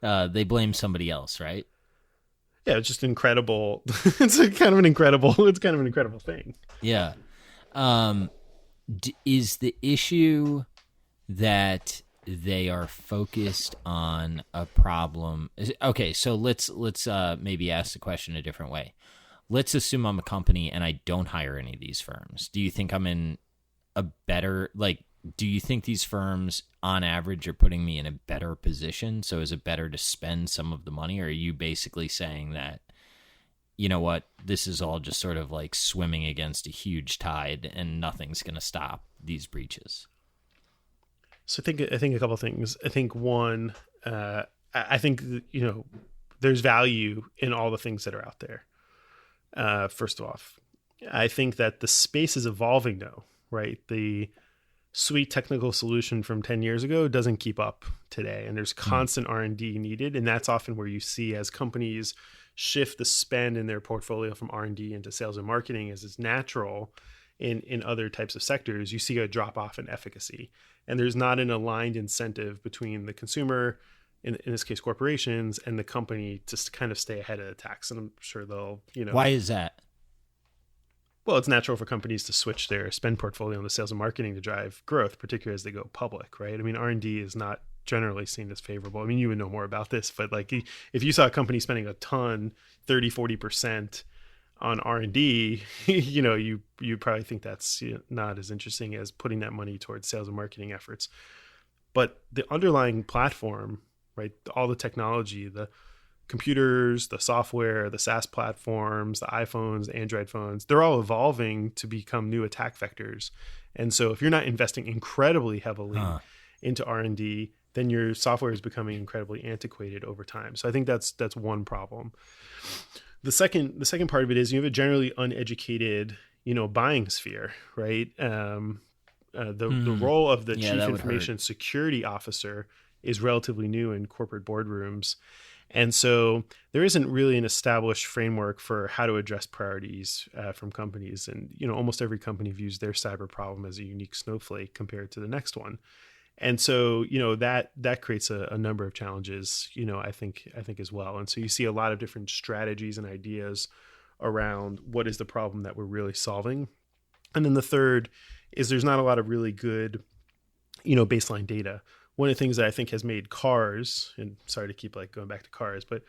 they blame somebody else, right?
Yeah, it's just incredible. It's kind of an incredible thing.
Yeah. Is the issue that they are focused on a problem? Okay, so let's maybe ask the question a different way. Let's assume I'm a company and I don't hire any of these firms. Do you think I'm in a better, do you think these firms on average are putting me in a better position? So is it better to spend some of the money? Or are you basically saying that, you know what, this is all just sort of like swimming against a huge tide and nothing's going to stop these breaches?
So I think a couple of things. I think one, I think there's value in all the things that are out there. First off, I think that the space is evolving though, right? The sweet technical solution from 10 years ago doesn't keep up today, and there's constant R&D needed. And that's often where you see, as companies shift the spend in their portfolio from R&D into sales and marketing, as is natural in other types of sectors, you see a drop off in efficacy. And there's not an aligned incentive between the consumer, in this case corporations, and the company to kind of stay ahead of attacks. And I'm sure they'll,
Why is that?
Well, it's natural for companies to switch their spend portfolio into sales and marketing to drive growth, particularly as they go public, right? I mean, R&D is not generally seen as favorable. I mean, you would know more about this, but like if you saw a company spending a ton, 30-40% on R&D, you probably think that's not as interesting as putting that money towards sales and marketing efforts. But the underlying platform, right, all the technology, the computers, the software, the SaaS platforms, the iPhones, the Android phones, they're all evolving to become new attack vectors. And so if you're not investing incredibly heavily into R&D, then your software is becoming incredibly antiquated over time. So I think that's one problem. The second part of it is you have a generally uneducated, buying sphere, right? The role of the chief information security officer is relatively new in corporate boardrooms. And so there isn't really an established framework for how to address priorities from companies. And, almost every company views their cyber problem as a unique snowflake compared to the next one. And so, that creates a number of challenges, I think as well. And so you see a lot of different strategies and ideas around what is the problem that we're really solving. And then the third is there's not a lot of really good, baseline data. One of the things that I think has made cars, and sorry to keep going back to cars, but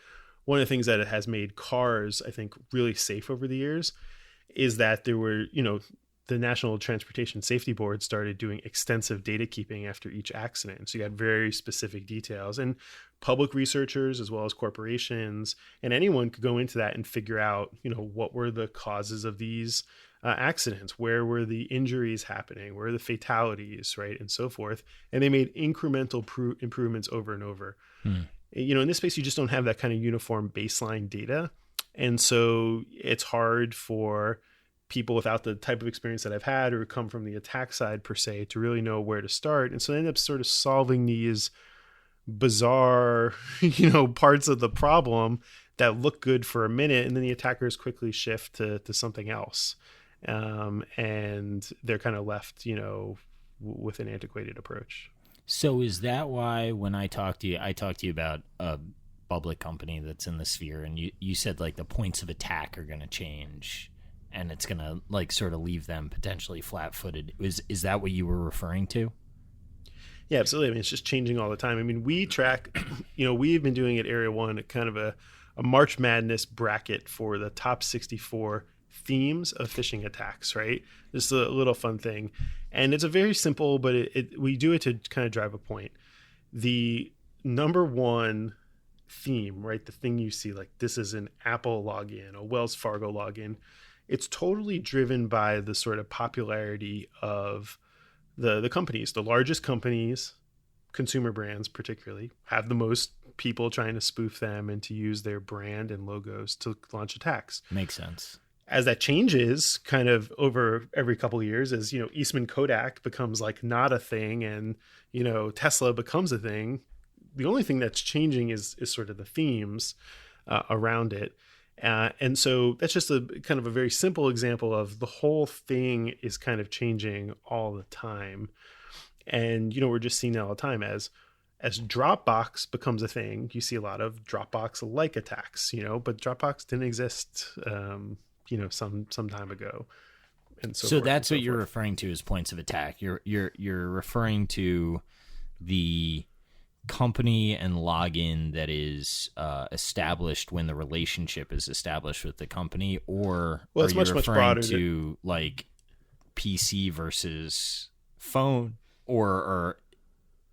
one of the things that it has made cars, I think, really safe over the years is that there were, the National Transportation Safety Board started doing extensive data keeping after each accident. So you had very specific details, and public researchers as well as corporations and anyone could go into that and figure out, what were the causes of these accidents, where were the injuries happening, where are the fatalities, right, and so forth. And they made incremental improvements over and over. In this space, you just don't have that kind of uniform baseline data. And so it's hard for people without the type of experience that I've had or come from the attack side per se to really know where to start. And so they end up sort of solving these bizarre, parts of the problem that look good for a minute. And then the attackers quickly shift to something else. And they're kind of left, with an antiquated approach.
So is that why when I talk to you about a public company that's in the sphere, and you said the points of attack are going to change and it's going to sort of leave them potentially flat-footed. Is that what you were referring to?
Yeah, absolutely. I mean, it's just changing all the time. I mean, we track, we've been doing at Area 1 kind of a March Madness bracket for the top 64 themes of phishing attacks, right? Just a little fun thing. And it's a very simple, but we do it to kind of drive a point. The number one theme, right? The thing you see, this is an Apple login, a Wells Fargo login. It's totally driven by the sort of popularity of the companies. The largest companies, consumer brands particularly, have the most people trying to spoof them and to use their brand and logos to launch attacks.
Makes sense.
As that changes kind of over every couple of years, as, Eastman Kodak becomes not a thing and, Tesla becomes a thing, the only thing that's changing is sort of the themes around it. And so that's just a kind of a very simple example of the whole thing is kind of changing all the time. And, we're just seeing that all the time as Dropbox becomes a thing. You see a lot of Dropbox-like attacks, but Dropbox didn't exist, some time ago. And
so that's what you're referring to as points of attack. You're referring to the company and login that is established when the relationship is established with the company, or
it's much broader
to PC versus phone, or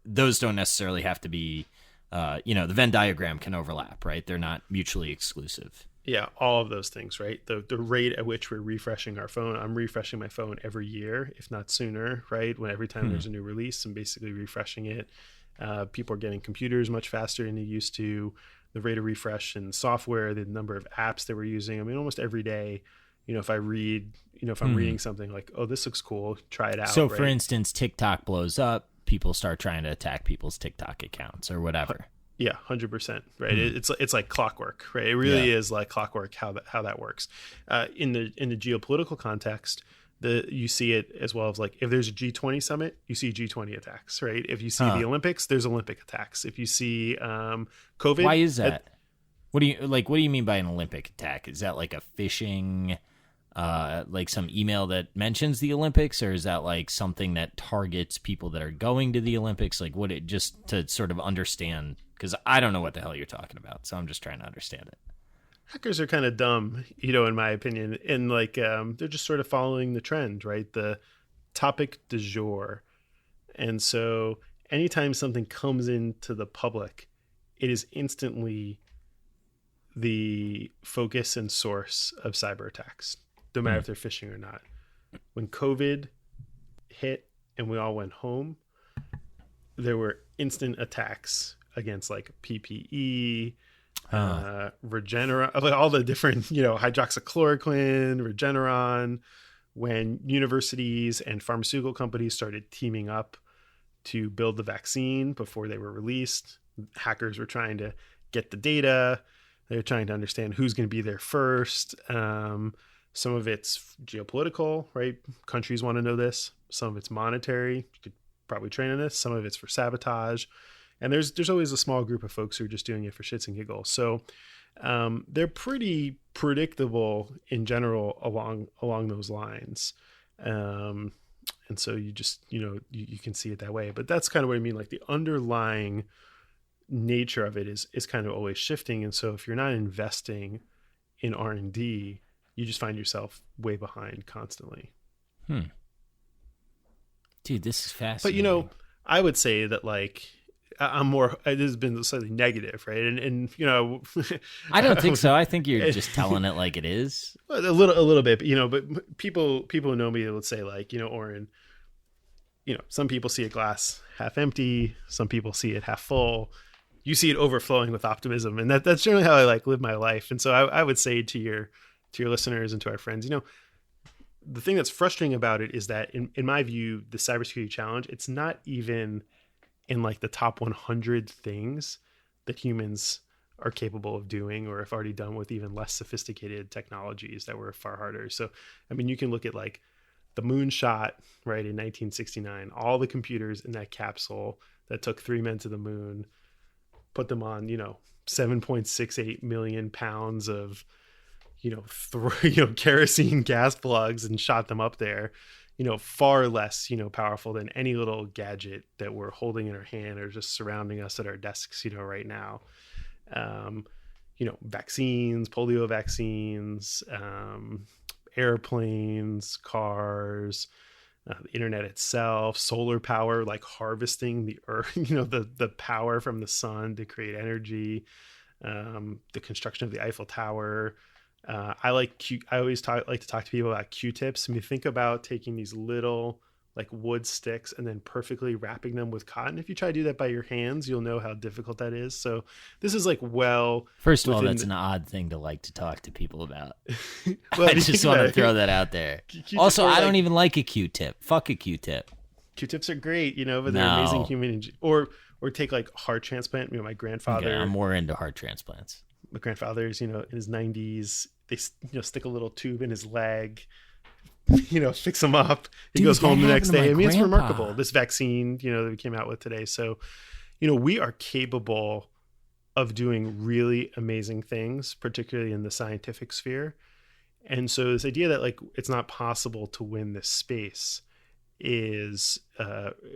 those don't necessarily have to be the Venn diagram can overlap, right? They're not mutually exclusive.
Yeah, all of those things, right? The rate at which we're refreshing our phone. I'm refreshing my phone every year, if not sooner, right? Every time there's a new release, I'm basically refreshing it. People are getting computers much faster than they used to. The rate of refresh in software, the number of apps that we're using. I mean, almost every day, if I read, if I'm reading something oh, this looks cool, try it out.
So, right? For instance, TikTok blows up, people start trying to attack people's TikTok accounts or whatever.
Yeah, 100%. Right. It's like clockwork, right? It really is like clockwork how that works. In the geopolitical context, you see it as well as if there's a G20 summit, you see G20 attacks, right? If you see the Olympics, there's Olympic attacks. If you see COVID,
why is that? What do you mean by an Olympic attack? Is that a phishing like some email that mentions the Olympics, or is that like something that targets people that are going to the Olympics? Like, what it just to sort of understand, because I don't know what the hell you're talking about, so I'm just trying to understand it.
Hackers are kind of dumb, in my opinion, and like they're just sort of following the trend, right? The topic du jour. And so anytime something comes into the public, it is instantly the focus and source of cyber attacks, no matter if they're phishing or not. When COVID hit and we all went home, there were instant attacks against like PPE, Regeneron, like all the different, hydroxychloroquine, Regeneron. When universities and pharmaceutical companies started teaming up to build the vaccine before they were released, hackers were trying to get the data. They were trying to understand who's going to be there first. Some of it's geopolitical, right? Countries want to know this. Some of it's monetary. You could probably train on this. Some of it's for sabotage. And there's always a small group of folks who are just doing it for shits and giggles. So they're pretty predictable in general along those lines. And so you just, you can see it that way. But that's kind of what I mean. Like the underlying nature of it is kind of always shifting. And so if you're not investing in R&D, you just find yourself way behind constantly.
Dude, this is fascinating.
But, I would say that like, it has been slightly negative, right? And
I don't think so. I think you're just telling it like it is.
A little bit, but people who know me will say like, Oren, some people see a glass half empty, some people see it half full. You see it overflowing with optimism, and that's generally how I like live my life. And so I would say to your listeners and to our friends, the thing that's frustrating about it is that in my view, the cybersecurity challenge, it's not even in like the top 100 things that humans are capable of doing or have already done with even less sophisticated technologies that were far harder. So, I mean, you can look at like the moonshot, right, in 1969, all the computers in that capsule that took 3 men to the moon, put them on, 7.68 million pounds of, kerosene gas plugs and shot them up there. Far less, powerful than any little gadget that we're holding in our hand or just surrounding us at our desks, right now. Vaccines, polio vaccines, airplanes, cars, the internet itself, solar power, like harvesting the earth, the power from the sun to create energy, the construction of the Eiffel Tower. I like to talk to people about Q-tips. I mean, think about taking these little like wood sticks and then perfectly wrapping them with cotton. If you try to do that by your hands, you'll know how difficult that is. So this is like,
first of all, that's an odd thing to like to talk to people about. I just want to throw that out there. Also, I don't even like a Q-tip. Fuck a Q-tip.
Q-tips are great, but they're amazing human. Or take like heart transplant. My grandfather.
Okay, I'm more into heart transplants.
My grandfather's, in his 90s. They, stick a little tube in his leg, fix him up. He goes home the next day. I mean, it's remarkable. This vaccine, that we came out with today. So, we are capable of doing really amazing things, particularly in the scientific sphere. And so this idea that like, it's not possible to win this space is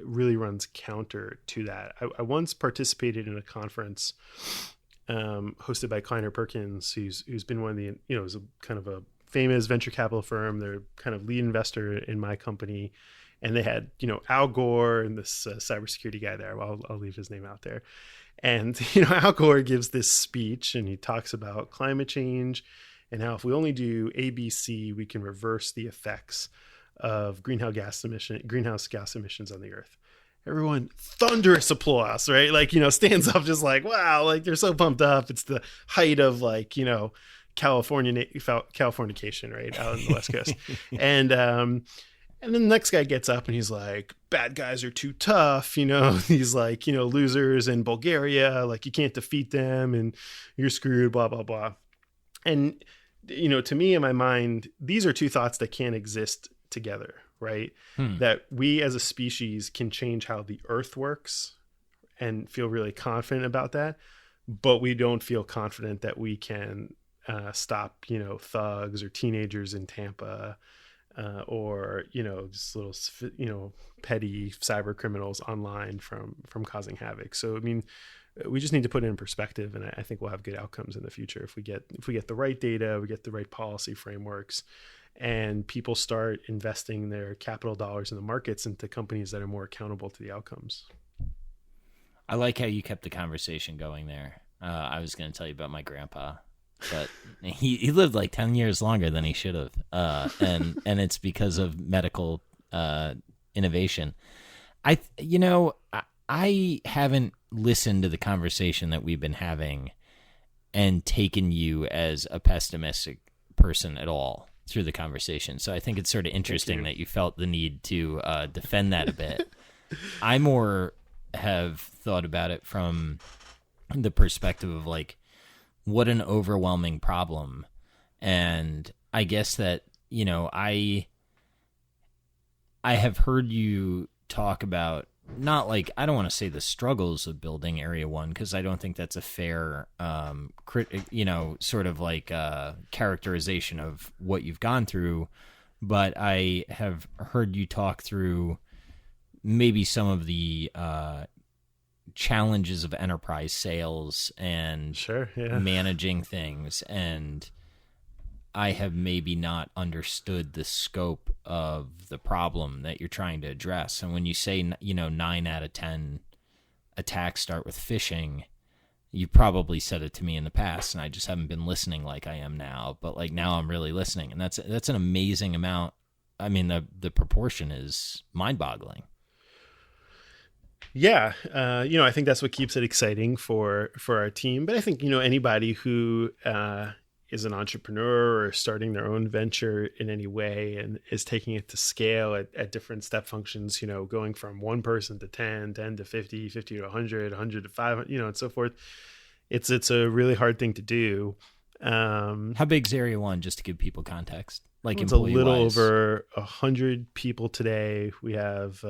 really runs counter to that. I once participated in a conference hosted by Kleiner Perkins, who's been one of the, is a kind of a famous venture capital firm. They're kind of lead investor in my company. And they had, Al Gore and this cybersecurity guy there. Well, I'll leave his name out there. And, Al Gore gives this speech and he talks about climate change and how if we only do ABC, we can reverse the effects of greenhouse gas emissions on the earth. Everyone, thunderous applause, right? Like, stands up just like, wow, like they're so pumped up. It's the height of like, Californication, right? Out on the West Coast. And then the next guy gets up and he's like, bad guys are too tough. These like, losers in Bulgaria, like you can't defeat them and you're screwed, blah, blah, blah. And, to me in my mind, these are two thoughts that can't exist together. Right? That we as a species can change how the earth works and feel really confident about that, but we don't feel confident that we can stop, thugs or teenagers in Tampa, or just little, petty cyber criminals online from causing havoc. So I mean, we just need to put it in perspective, and I think we'll have good outcomes in the future if we get the right data, we get the right policy frameworks, and people start investing their capital dollars in the markets into companies that are more accountable to the outcomes.
I like how you kept the conversation going there. I was going to tell you about my grandpa, but he lived like 10 years longer than he should have, and it's because of medical innovation. I haven't listened to the conversation that we've been having and taken you as a pessimistic person at all through the conversation. So I think it's sort of interesting that you felt the need to defend that a bit. I more have thought about it from the perspective of like, what an overwhelming problem. And I guess that, I have heard you talk about, not like, I don't want to say the struggles of building Area 1, because I don't think that's a fair, sort of like characterization of what you've gone through. But I have heard you talk through maybe some of the challenges of enterprise sales and managing things. And I have maybe not understood the scope of the problem that you're trying to address. And when you say, 9 out of 10 attacks start with phishing, you probably said it to me in the past, and I just haven't been listening like I am now. But like now I'm really listening, and that's an amazing amount. I mean, the proportion is mind-boggling.
Yeah. I think that's what keeps it exciting for our team. But I think, anybody who is an entrepreneur or starting their own venture in any way and is taking it to scale at different step functions, going from 1 person to 10 to 50, 50 to 100, 100 to 500, and so forth. It's a really hard thing to do.
How big's Area 1, just to give people context? Like,
it's a little over 100 people today. We have...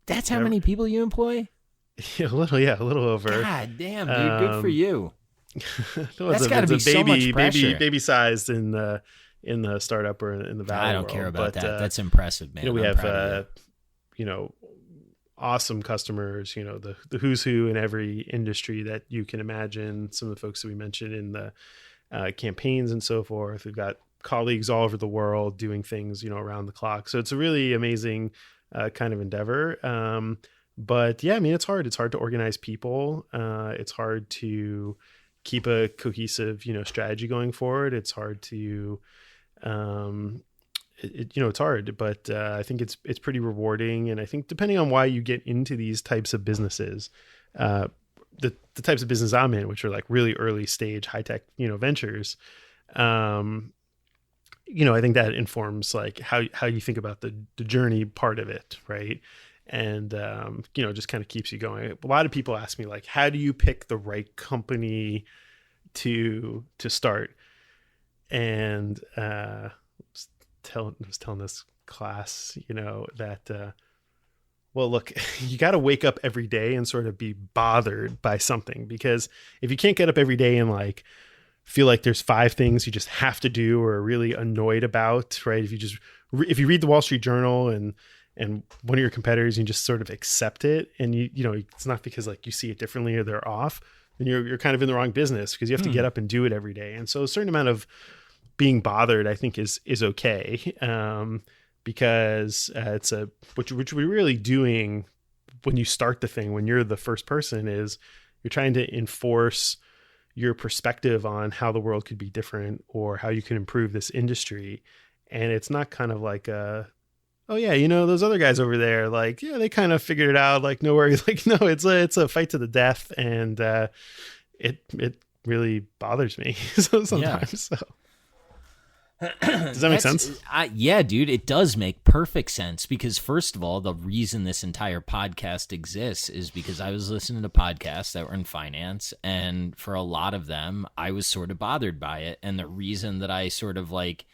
That's how many people you employ?
A little over.
God damn, dude, good for you.
That's got to be so much pressure. Baby sized in the startup or in the valley.
I don't care about that. That's impressive, man.
We have awesome customers. The who's who in every industry that you can imagine. Some of the folks that we mentioned in the campaigns and so forth. We've got colleagues all over the world doing things around the clock. So it's a really amazing kind of endeavor. But yeah, I mean, it's hard. It's hard to organize people. It's hard to keep a cohesive, strategy going forward. It's hard to, it's hard, but I think it's pretty rewarding. And I think depending on why you get into these types of businesses, the types of business I'm in, which are like really early stage, high tech, ventures, I think that informs like how you think about the journey part of it. Right. And, just kind of keeps you going. A lot of people ask me like, how do you pick the right company to start? And, I was telling this class, that, well, look, you got to wake up every day and sort of be bothered by something, because if you can't get up every day and like feel like there's 5 things you just have to do or are really annoyed about, right? If you read the Wall Street Journal and one of your competitors, you just sort of accept it, and it's not because like you see it differently or they're off, then you're kind of in the wrong business, because you have to get up and do it every day. And so a certain amount of being bothered, I think, is okay, because what we're really doing when you start the thing, when you're the first person, is you're trying to enforce your perspective on how the world could be different or how you can improve this industry. And it's not kind of like oh yeah, those other guys over there, like, yeah, they kind of figured it out, like, no worries. Like, no, it's a fight to the death. And it really bothers me sometimes. Yeah. So does that make sense?
Yeah, dude, it does make perfect sense, because first of all, the reason this entire podcast exists is because I was listening to podcasts that were in finance, and for a lot of them, I was sort of bothered by it. And the reason that I sort of like,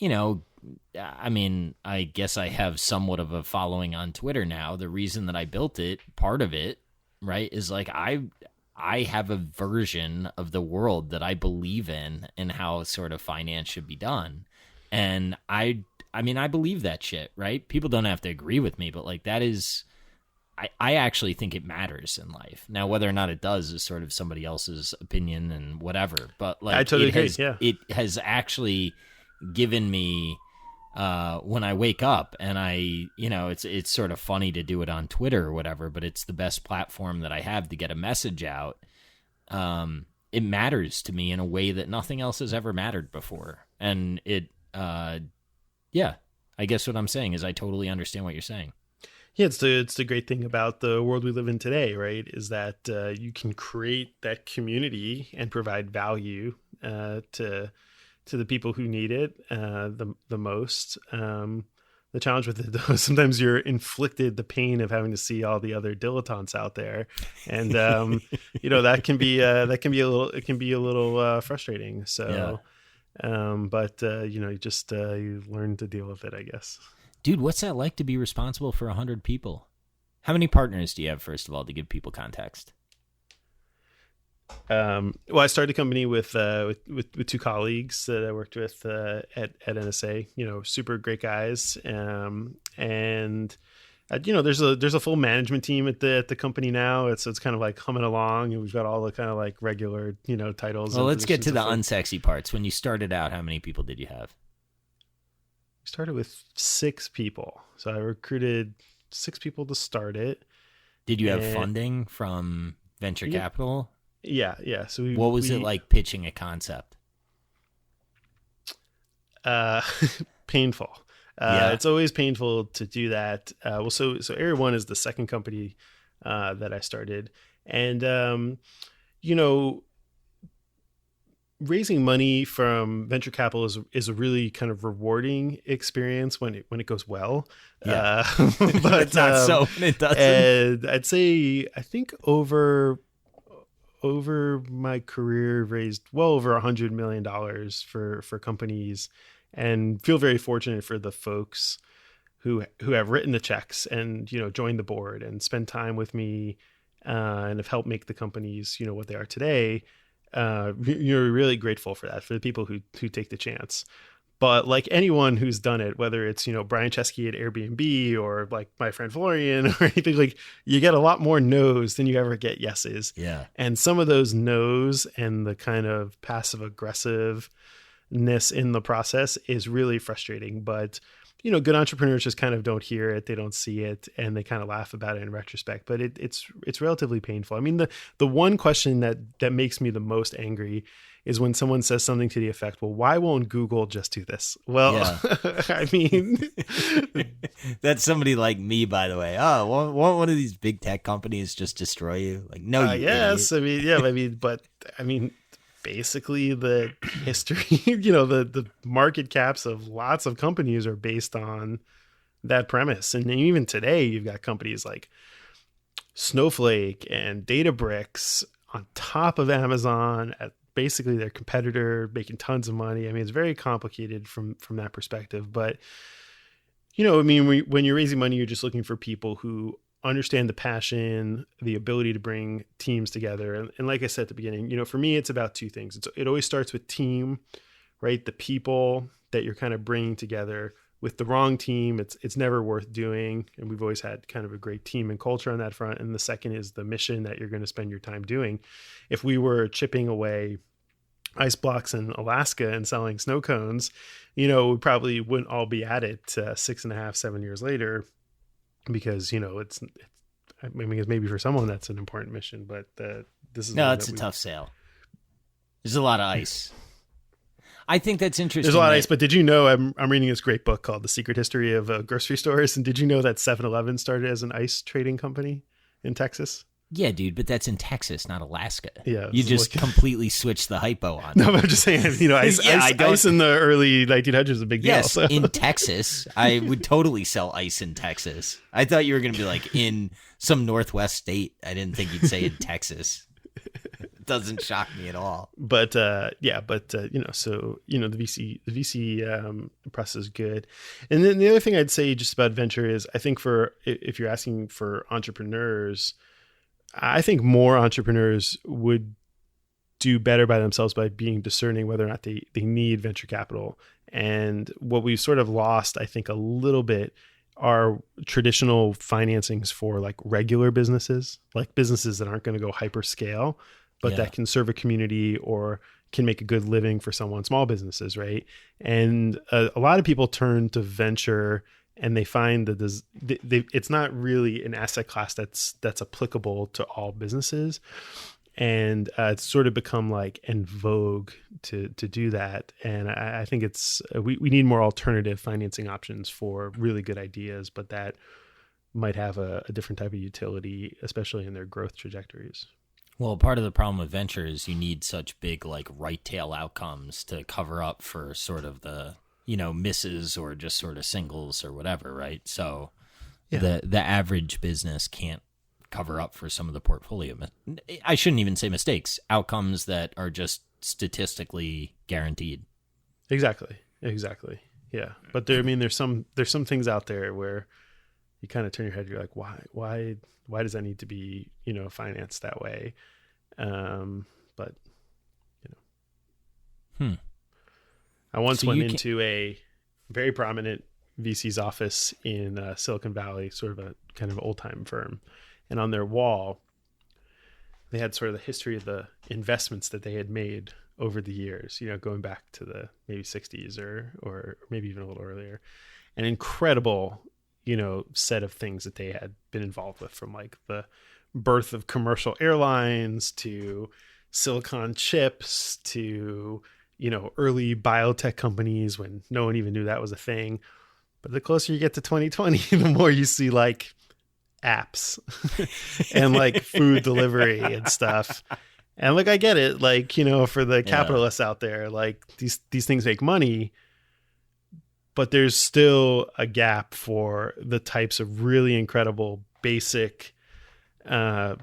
I mean, I guess I have somewhat of a following on Twitter now. The reason that I built it, part of it, right, is like I I have a version of the world that I believe in and how sort of finance should be done. And I mean, I believe that shit, right? People don't have to agree with me, but like that is, I actually think it matters in life. Now, whether or not it does is sort of somebody else's opinion and whatever. But like,
I totally agree.
It has actually given me, when I wake up and it's sort of funny to do it on Twitter or whatever, but it's the best platform that I have to get a message out. It matters to me in a way that nothing else has ever mattered before. And I guess what I'm saying is I totally understand what you're saying.
Yeah, it's the great thing about the world we live in today, right? Is that you can create that community and provide value to the people who need it the most. The challenge with it, though, is sometimes you're inflicted the pain of having to see all the other dilettantes out there, and that can be a little frustrating. So, you learn to deal with it, I guess.
Dude, what's that like to be responsible for 100 people? How many partners do you have, first of all, to give people context?
Well, I started a company with two colleagues that I worked with at NSA. Super great guys, and there's a full management team at the company now. It's kind of like humming along, and we've got all the kind of like regular titles.
Well, let's get to the unsexy parts. When you started out, how many people did you have?
Started with 6 people. So I recruited 6 people to start it.
Did you have funding from venture capital?
Yeah. So
what was it like pitching a concept?
Painful. It's always painful to do that. So Area 1 is the second company that I started. And, raising money from venture capital is a really kind of rewarding experience when it goes well.
Yeah.
But
it's not so when it doesn't.
And I'd say I think over my career raised well over $100 million for companies, and feel very fortunate for the folks who have written the checks and joined the board and spend time with me and have helped make the companies what they are today. You're really grateful for that, for the people who take the chance. But like anyone who's done it, whether it's Brian Chesky at Airbnb or like my friend Florian or anything, like you get a lot more no's than you ever get yeses.
Yeah.
And some of those no's and the kind of passive aggressiveness in the process is really frustrating. But good entrepreneurs just kind of don't hear it, they don't see it, and they kind of laugh about it in retrospect. But it's relatively painful. I mean, the one question that makes me the most angry is when someone says something to the effect, well, why won't Google just do this? Well, yeah. I mean,
that's somebody like me, by the way. Oh, won't one of these big tech companies just destroy you? Like, no, you
yes.
idiot.
I mean, basically the history, the market caps of lots of companies are based on that premise. And even today, you've got companies like Snowflake and Databricks on top of Amazon at basically their competitor, making tons of money. I mean, it's very complicated from that perspective. But, when you're raising money, you're just looking for people who understand the passion, the ability to bring teams together. And like I said at the beginning, for me, it's about 2 things. It always starts with team, right? The people that you're kind of bringing together. With the wrong team, it's never worth doing. And we've always had kind of a great team and culture on that front. And the second is the mission that you're going to spend your time doing. If we were chipping away ice blocks in Alaska and selling snow cones, we probably wouldn't all be at it 6.5, 7 years later. Because it's maybe for someone that's an important mission, but this is
it's a tough sale. There's a lot of ice. I think that's interesting.
There's a lot of ice, but did you know I'm reading this great book called The Secret History of Grocery Stores, and did you know that 7-Eleven started as an ice trading company in Texas?
Yeah, dude, but that's in Texas, not Alaska.
Yeah,
you just completely switched the hypo on.
No, but I'm just saying, ice in the early 1900s is a big deal.
Yes,
so.
In Texas, I would totally sell ice in Texas. I thought you were going to be like in some Northwest state. I didn't think you'd say in Texas. It doesn't shock me at all.
But the VC process is good. And then the other thing I'd say just about venture is, I think if you're asking for entrepreneurs, I think more entrepreneurs would do better by themselves by being discerning whether or not they need venture capital. And what we've sort of lost, I think, a little bit are traditional financings for like regular businesses, like businesses that aren't going to go hyperscale, but that can serve a community or can make a good living for someone, small businesses, right? And a lot of people turn to venture and they find that it's not really an asset class that's applicable to all businesses. And it's sort of become like en vogue to do that. And I think we need more alternative financing options for really good ideas, but that might have a different type of utility, especially in their growth trajectories.
Well, part of the problem with venture is you need such big like right tail outcomes to cover up for sort of the, misses or just sort of singles or whatever, right? So the average business can't cover up for some of the portfolio. I shouldn't even say mistakes, outcomes that are just statistically guaranteed.
Exactly. Yeah. But there's some things out there where you kind of turn your head. You're like, why does that need to be, financed that way? But I once went into a very prominent VC's office in Silicon Valley, sort of a kind of old time firm. And on their wall, they had sort of the history of the investments that they had made over the years, going back to the maybe 60s or maybe even a little earlier. An incredible, set of things that they had been involved with, from like the birth of commercial airlines to silicon chips to, early biotech companies when no one even knew that was a thing. But the closer you get to 2020, the more you see like apps and like food delivery and stuff. And like, I get it. Like, for the capitalists out there, like these things make money, but there's still a gap for the types of really incredible basic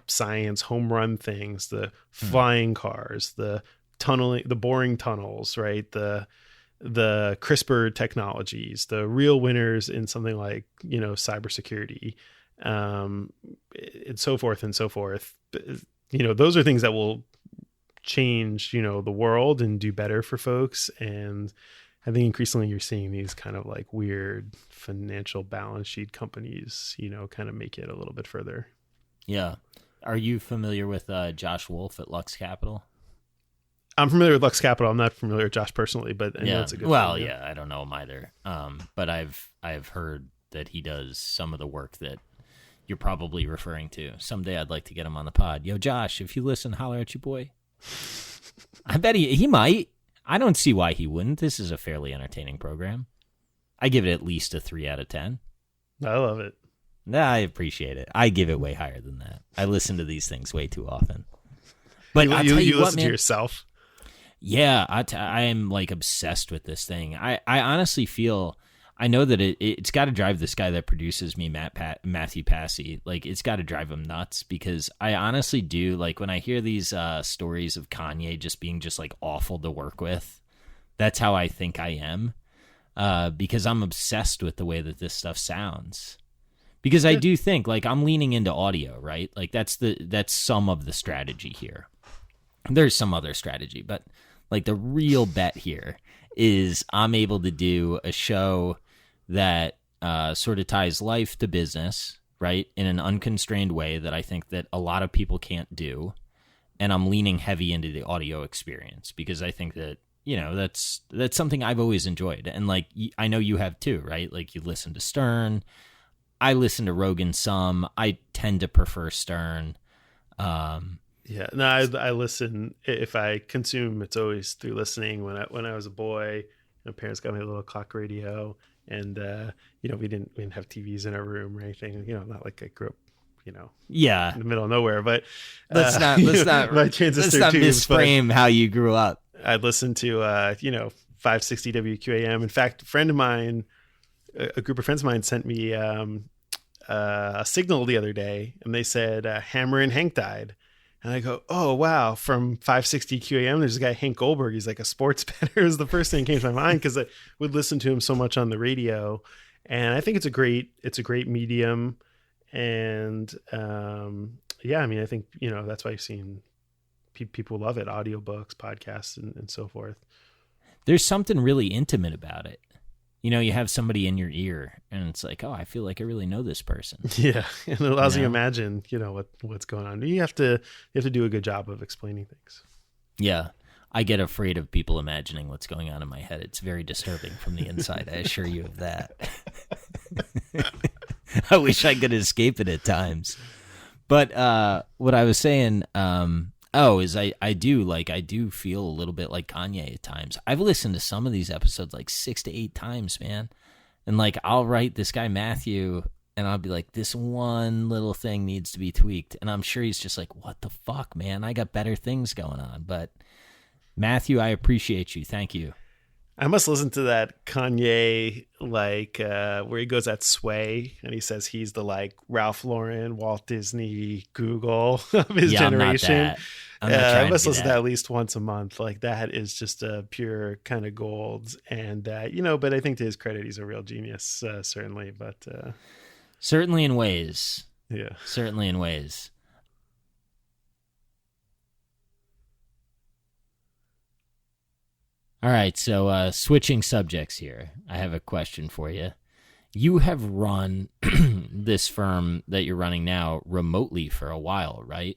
science home run things, the flying cars, the tunneling, the boring tunnels, right? The CRISPR technologies, the real winners in something like, cybersecurity, and so forth and so forth. Those are things that will change, the world and do better for folks. And I think increasingly you're seeing these kind of like weird financial balance sheet companies, kind of make it a little bit further.
Yeah. Are you familiar with Josh Wolfe at Lux Capital?
I'm familiar with Lux Capital. I'm not familiar with Josh personally, but I know it's a good
Well,
thing,
yeah, I don't know him either. But I've heard that he does some of the work that you're probably referring to. Someday I'd like to get him on the pod. Yo, Josh, if you listen, holler at your boy. I bet he might. I don't see why he wouldn't. This is a fairly entertaining program. I give it at least a 3 out of 10.
I love it.
I appreciate it. I give it way higher than that. I listen to these things way too often. But
you listen to yourself?
Yeah, I am like obsessed with this thing. I honestly feel, I know that it's got to drive this guy that produces me, Matthew Passy. Like, it's got to drive him nuts, because I honestly do, like, when I hear these stories of Kanye just being just like awful to work with, that's how I think I am, because I'm obsessed with the way that this stuff sounds. Because I do think, like, I'm leaning into audio, right? Like, that's some of the strategy here. There's some other strategy, but like the real bet here is I'm able to do a show that sort of ties life to business, right, in an unconstrained way that I think that a lot of people can't do. And I'm leaning heavy into the audio experience, because I think that, that's something I've always enjoyed. And like, I know you have too, right? Like, you listen to Stern. I listen to Rogan some. I tend to prefer Stern.
Yeah, no, I listen. If I consume, it's always through listening. When I was a boy, my parents got me a little clock radio, and we didn't have TVs in our room or anything. Not like I grew up, in the middle of nowhere. But
let's not misframe how you grew up.
I'd listen to 560 WQAM. In fact, a group of friends of mine sent me a signal the other day, and they said Hammer and Hank died. And I go, oh, wow, from 560 QAM, there's a guy, Hank Goldberg. He's like a sports bettor. It was the first thing that came to my mind, because I would listen to him so much on the radio. And I think it's a great medium. And, yeah, I mean, I think, that's why you've seen people love it, audiobooks, podcasts, and so forth.
There's something really intimate about it. You have somebody in your ear, and it's like, oh, I feel like I really know this person.
Yeah, and it allows you to imagine, what's going on. You have to do a good job of explaining things.
Yeah, I get afraid of people imagining what's going on in my head. It's very disturbing from the inside. I assure you of that. I wish I could escape it at times. But what I was saying, is I do feel a little bit like Kanye at times. I've listened to some of these episodes like 6 to 8 times, man. And like, I'll write this guy Matthew, and I'll be like, this one little thing needs to be tweaked. And I'm sure he's just like, what the fuck, man? I got better things going on. But Matthew, I appreciate you. Thank you.
I must listen to that Kanye, where he goes at Sway and he says he's the Ralph Lauren, Walt Disney, Google of his generation. I must listen to that at least once a month. That is just a pure kind of gold. And, but I think to his credit, he's a real genius, certainly. But
certainly in ways.
Yeah.
Certainly in ways. All right, so switching subjects here. I have a question for you. You have run this firm that you're running now remotely for a while, right?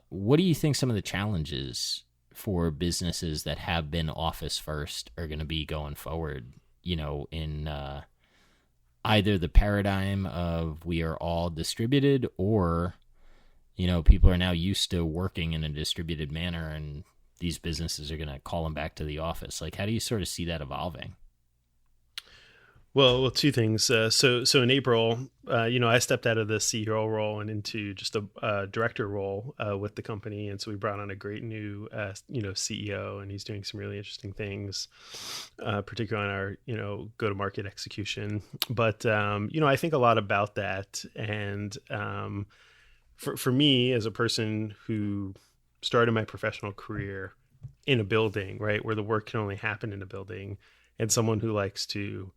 What do you think some of the challenges for businesses that have been office first are going to be going forward, in either the paradigm of we are all distributed, or, people are now used to working in a distributed manner and these businesses are going to call them back to the office? How do you sort of see that evolving?
Well, two things. So in April, I stepped out of the CEO role and into just a director role with the company. And so we brought on a great new, CEO, and he's doing some really interesting things, particularly on our, go-to-market execution. But, I think a lot about that. And for me, as a person who started my professional career in a building, right, where the work can only happen in a building, and someone who likes to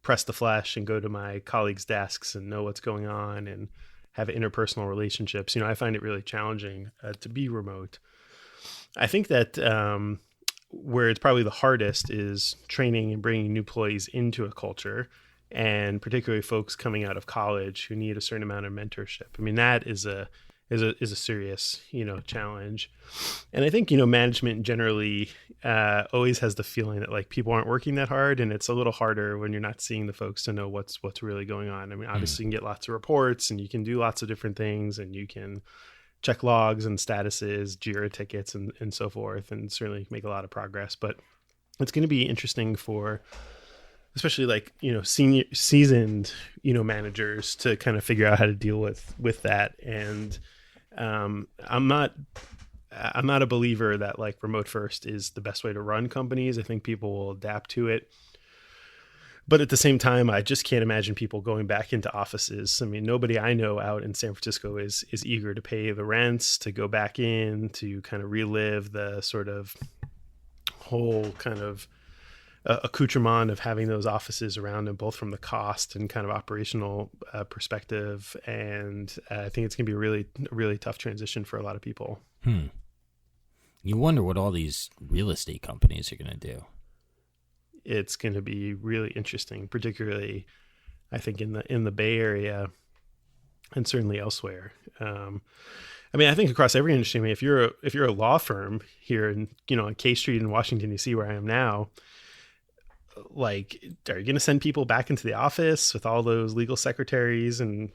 press the flesh and go to my colleagues' desks and know what's going on and have interpersonal relationships, I find it really challenging to be remote. I think that where it's probably the hardest is training and bringing new employees into a culture, and particularly folks coming out of college who need a certain amount of mentorship. I mean, that is a serious, challenge. And I think, management generally always has the feeling that people aren't working that hard, and it's a little harder when you're not seeing the folks to know what's really going on. I mean, obviously you can get lots of reports and you can do lots of different things, and you can check logs and statuses, Jira tickets and so forth, and certainly make a lot of progress. But it's going to be interesting for especially senior seasoned, managers to kind of figure out how to deal with that. And I'm not a believer that remote first is the best way to run companies. I think people will adapt to it. But at the same time, I just can't imagine people going back into offices. I mean, nobody I know out in San Francisco is eager to pay the rents, to go back in, to kind of relive the sort of whole kind of accoutrement of having those offices around them, both from the cost and kind of operational perspective. And I think it's going to be a really tough transition for a lot of people.
You wonder what all these real estate companies are going to do.
It's going to be really interesting, particularly I think in the Bay Area and certainly elsewhere. I mean, I think across every industry. I mean, if you're a law firm here in on K Street in Washington D.C., where I am now, are you going to send people back into the office with all those legal secretaries and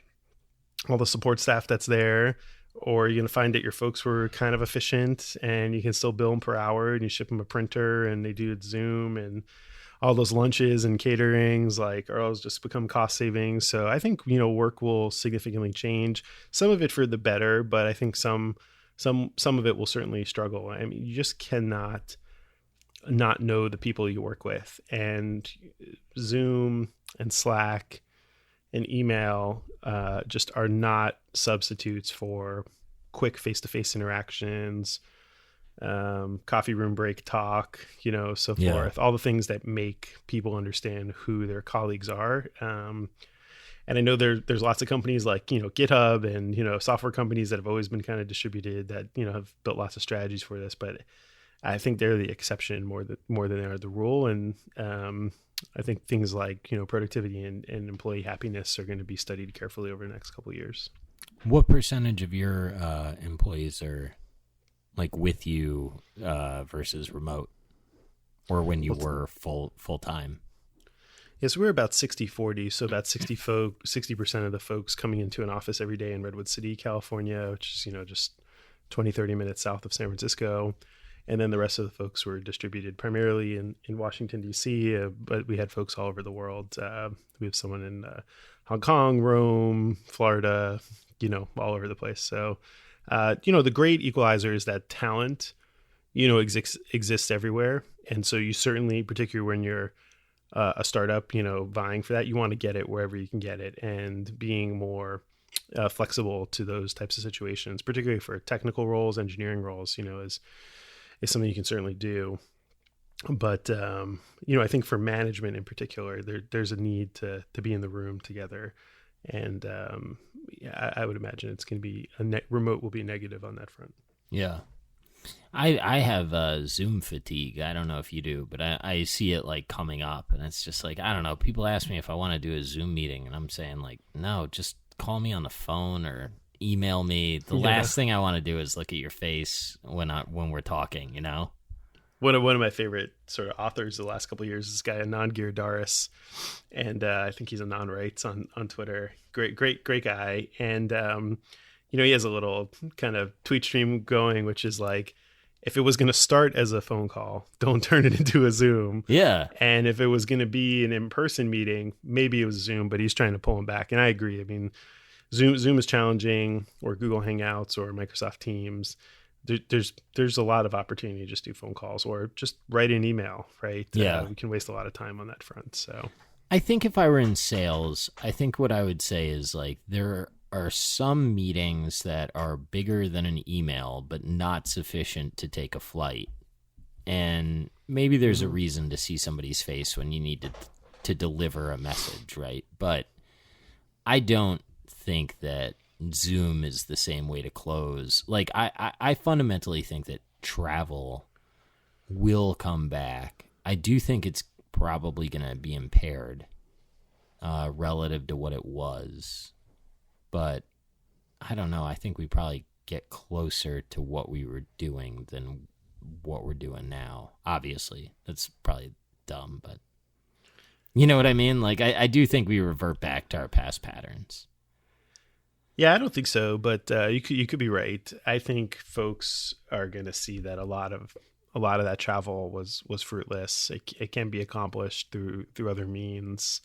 all the support staff that's there? Or are you going to find that your folks were kind of efficient and you can still bill them per hour, and you ship them a printer and they do it Zoom, and all those lunches and caterings or all just become cost savings? So I think, work will significantly change, some of it for the better, but I think some of it will certainly struggle. I mean, you just cannot not know the people you work with, and Zoom and Slack and email just are not substitutes for quick face-to-face interactions, coffee room break talk, so forth, all the things that make people understand who their colleagues are. And I know there's lots of companies like, GitHub and, software companies that have always been kind of distributed that, have built lots of strategies for this, but I think they're the exception more than they are the rule. And I think things like, productivity and employee happiness are going to be studied carefully over the next couple of years.
What percentage of your employees are like with you versus remote, or when you were full time?
Yes, we're about 60-40. So about 60% of the folks coming into an office every day in Redwood City, California, which is, just 20, 30 minutes south of San Francisco. And then the rest of the folks were distributed primarily in Washington, D.C., but we had folks all over the world. We have someone in Hong Kong, Rome, Florida, all over the place. So, the great equalizer is that talent, exists everywhere. And so you certainly, particularly when you're a startup, vying for that, you want to get it wherever you can get it, and being more flexible to those types of situations, particularly for technical roles, engineering roles, is something you can certainly do. But, I think for management in particular, there's a need to be in the room together. And I would imagine it's going to be remote will be negative on that front.
Yeah. I have Zoom fatigue. I don't know if you do, but I see it like coming up, and it's just like, I don't know. People ask me if I want to do a Zoom meeting, and I'm saying like, no, just call me on the phone or email me. The last thing I want to do is look at your face when we're talking, One
of my favorite sort of authors the last couple of years is this guy Anand Giridharadas, and I think he's Anand Writes on Twitter. Great guy, and he has a little kind of tweet stream going, which is like, if it was going to start as a phone call, don't turn it into a Zoom.
Yeah,
and if it was going to be an in-person meeting, maybe it was Zoom, but he's trying to pull him back, and I agree. I mean, Zoom is challenging, or Google Hangouts, or Microsoft Teams. There's a lot of opportunity to just do phone calls or just write an email, right?
Yeah.
We can waste a lot of time on that front. So
I think if I were in sales, I think what I would say is like, there are some meetings that are bigger than an email, but not sufficient to take a flight. And maybe there's a reason to see somebody's face when you need to deliver a message, right? But I don't think that Zoom is the same way to close. Like, I fundamentally think that travel will come back. I do think it's probably going to be impaired relative to what it was. But I don't know. I think we probably get closer to what we were doing than what we're doing now. Obviously, that's probably dumb, but you know what I mean? Like, I do think we revert back to our past patterns.
Yeah, I don't think so, but you could be right. I think folks are going to see that a lot of that travel was fruitless. It can be accomplished through other means,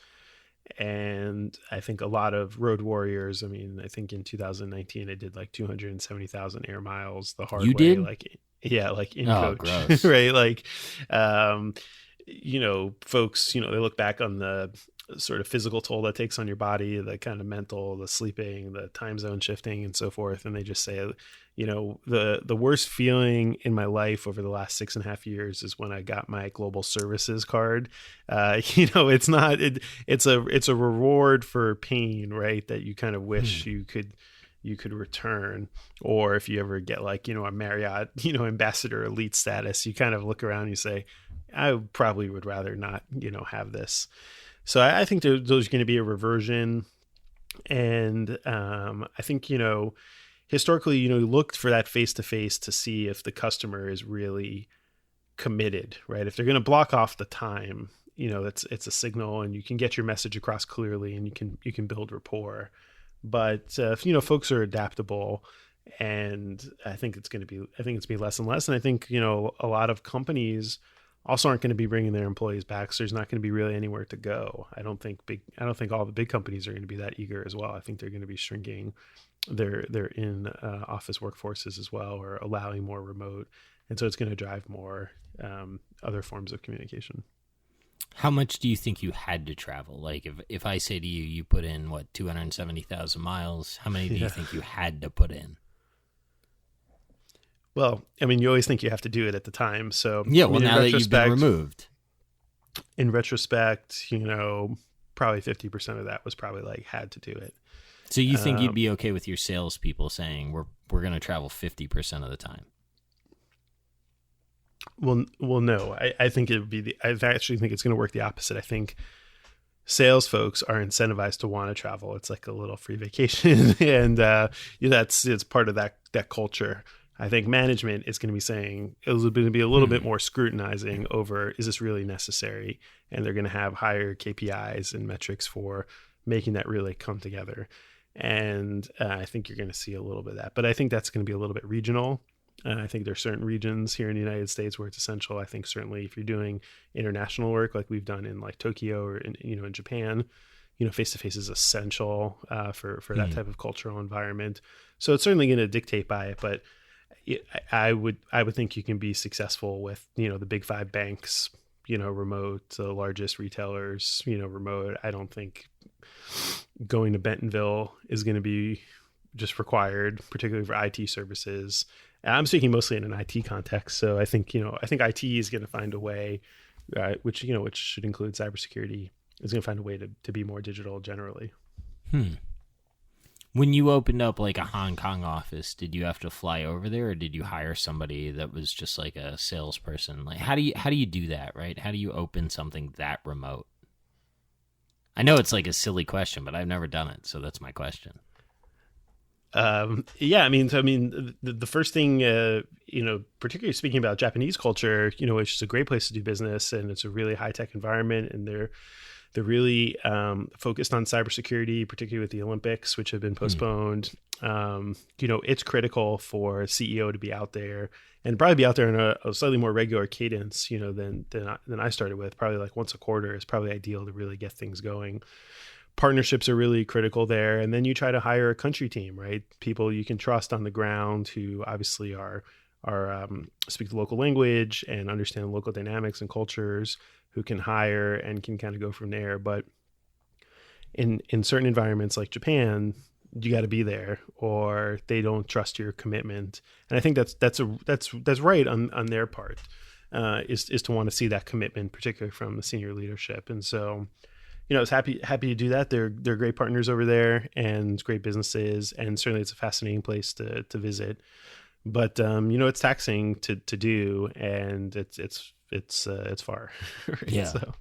and I think a lot of road warriors. I mean, I think in 2019 I did like 270,000 air miles the hard way.
Did?
Like, yeah, like in
Oh,
coach,
gross.
right? Like, folks, they look back on the sort of physical toll that takes on your body, the kind of mental, the sleeping, the time zone shifting, and so forth. And they just say, the worst feeling in my life over the last 6.5 years is when I got my global services card. It's not, it's a reward for pain, right? That you kind of wish you could return. Or if you ever get like, a Marriott, ambassador elite status, you kind of look around and you say, I probably would rather not, have this. So I think there's going to be a reversion. And I think, historically, you looked for that face-to-face to see if the customer is really committed, right? If they're going to block off the time, it's a signal, and you can get your message across clearly, and you can build rapport. But, folks are adaptable, and I think it's going to be less and less. And I think, a lot of companies also aren't going to be bringing their employees back. So there's not going to be really anywhere to go. I don't think all the big companies are going to be that eager as well. I think they're going to be shrinking their in office workforces as well, or allowing more remote. And so it's going to drive more other forms of communication.
How much do you think you had to travel? Like if I say to you, you put in 270,000 miles, how many do you think you had to put in?
Well, I mean, you always think you have to do it at the time. So
yeah, well, now that you've been removed.
In retrospect, probably 50% of that was probably like had to do it.
So you think you'd be okay with your salespeople saying we're going to travel 50% of the time?
Well, no. I think it would be I actually think it's going to work the opposite. I think sales folks are incentivized to want to travel. It's like a little free vacation, and it's part of that culture. I think management is going to be saying it's going to be a little bit more scrutinizing over, is this really necessary? And they're going to have higher KPIs and metrics for making that really come together. And I think you're going to see a little bit of that, but I think that's going to be a little bit regional. I think there's certain regions here in the United States where it's essential. I think certainly if you're doing international work like we've done in like Tokyo or in Japan, face-to-face is essential for that type of cultural environment. So it's certainly going to dictate by it, but I would think you can be successful with, the big five banks, remote, the largest retailers, remote. I don't think going to Bentonville is going to be just required, particularly for IT services. I'm speaking mostly in an IT context. So I think IT is going to find a way, which should include cybersecurity, is going to find a way to be more digital generally.
When you opened up like a Hong Kong office, did you have to fly over there, or did you hire somebody that was just like a salesperson? Like, how do you do that, right? How do you open something that remote? I know it's like a silly question, but I've never done it, so that's my question.
The first thing, particularly speaking about Japanese culture, which is a great place to do business, and it's a really high tech environment, and they're really focused on cybersecurity, particularly with the Olympics, which have been postponed. It's critical for a CEO to be out there and probably be out there in a slightly more regular cadence, than I started with. Probably like once a quarter is probably ideal to really get things going. Partnerships are really critical there. And then you try to hire a country team, right? People you can trust on the ground who obviously are speak the local language and understand local dynamics and cultures, who can hire and can kind of go from there. But in certain environments like Japan, you got to be there or they don't trust your commitment. And I think that's right on their part, is to want to see that commitment, particularly from the senior leadership. And so, I was happy to do that. They're great partners over there and great businesses, and certainly it's a fascinating place to visit. But it's taxing to do, and it's far. Right?
Yeah.
So,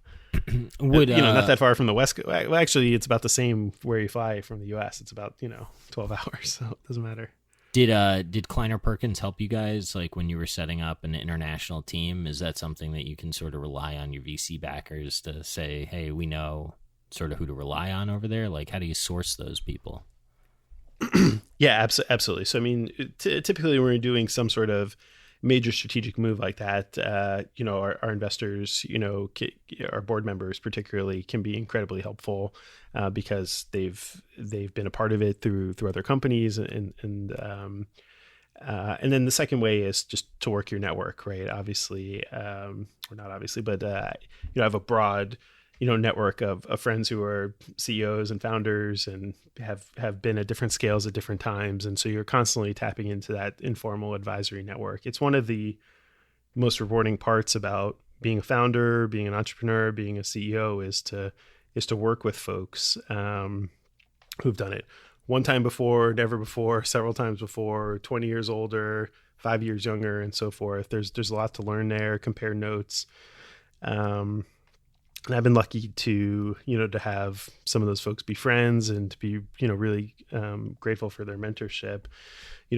Would
not that far from the West Coast. Well, actually, it's about the same where you fly from the U.S. It's about 12 hours, so it doesn't matter.
Did Kleiner Perkins help you guys, like when you were setting up an international team? Is that something that you can sort of rely on your VC backers to say, hey, we know sort of who to rely on over there? Like, how do you source those people?
Yeah, absolutely. So, I mean, typically when we're doing some sort of major strategic move like that, our investors, our board members particularly, can be incredibly helpful because they've been a part of it through other companies, and then the second way is just to work your network, right? Obviously, or not obviously, but I have a broad network of friends who are CEOs and founders and have been at different scales at different times. And so you're constantly tapping into that informal advisory network. It's one of the most rewarding parts about being a founder, being an entrepreneur, being a CEO is to work with folks who've done it one time before, never before, several times before, 20 years older, 5 years younger, and so forth. There's a lot to learn there, compare notes. And I've been lucky to have some of those folks be friends and to be, really grateful for their mentorship.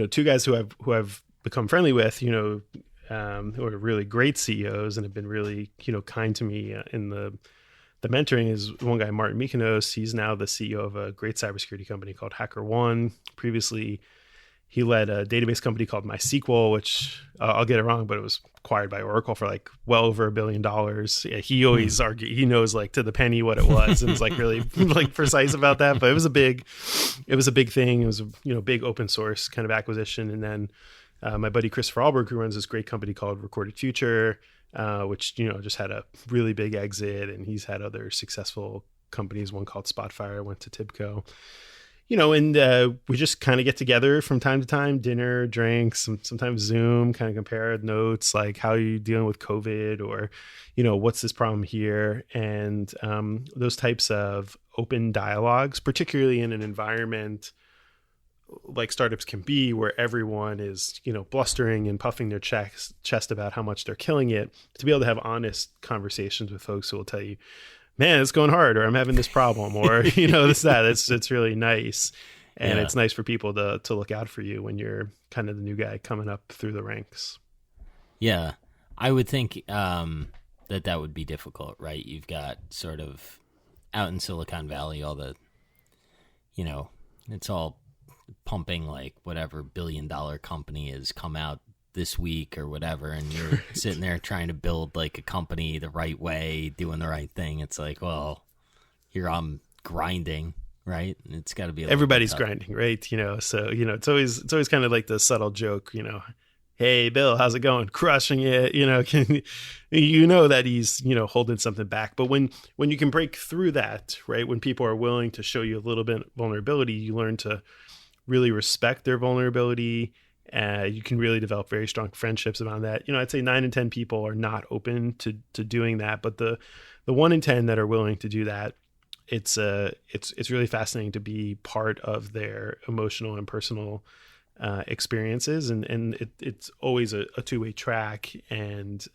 Two guys who I've become friendly with, who are really great CEOs and have been really, kind to me in the mentoring is one guy, Martin Mykonos. He's now the CEO of a great cybersecurity company called HackerOne. Previously, he led a database company called MySQL, which I'll get it wrong, but it was acquired by Oracle for like well over $1 billion. Yeah, he always he knows like to the penny what it was, and was like really like precise about that. But it was a big thing. It was a big open source kind of acquisition. And then my buddy Christopher Alberg, who runs this great company called Recorded Future, which just had a really big exit, and he's had other successful companies. One called Spotfire went to Tibco. and we just kind of get together from time to time, dinner, drinks, sometimes Zoom, kind of compare notes, like how are you dealing with COVID, or, what's this problem here? And those types of open dialogues, particularly in an environment like startups can be, where everyone is, blustering and puffing their chest about how much they're killing it, to be able to have honest conversations with folks who will tell you, man, it's going hard, or I'm having this problem, or, it's really nice. And it's nice for people to look out for you when you're kind of the new guy coming up through the ranks. Yeah.
I would think that would be difficult, right? You've got sort of out in Silicon Valley, all the, it's all pumping like whatever billion-dollar company has come out this week or whatever, and you're sitting there trying to build like a company the right way, doing the right thing. It's like, well, here I'm grinding, right? And it's got to be
everybody's grinding, right? So it's always kind of like the subtle joke, hey Bill, how's it going? Crushing it, that he's holding something back. But when you can break through that, right, when people are willing to show you a little bit of vulnerability, you learn to really respect their vulnerability. You can really develop very strong friendships around that. I'd say 9 in 10 people are not open to doing that, but the 1 in 10 that are willing to do that, it's really fascinating to be part of their emotional and personal experiences, and it's always a two-way track, and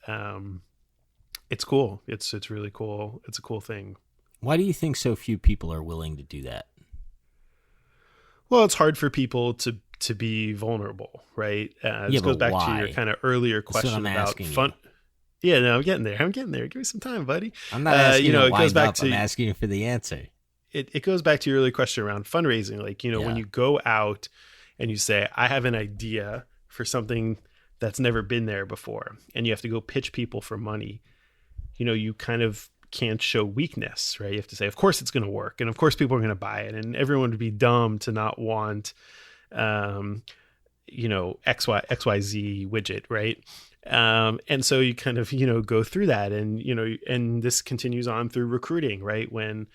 it's cool. It's really cool. It's a cool thing.
Why do you think so few people are willing to do that?
Well, it's hard for people to be vulnerable, right? This goes back to your kind of earlier question about fun. Yeah, no, I'm getting there. Give me some time, buddy.
I'm not asking you to wind up. I'm asking you for the answer.
It goes back to your earlier question around fundraising. Like, when you go out and you say, I have an idea for something that's never been there before, and you have to go pitch people for money, you kind of can't show weakness, right? You have to say, of course it's going to work, and of course people are going to buy it, and everyone would be dumb to not want XYZ widget, right? And so you kind of go through that, and this continues on through recruiting, right? When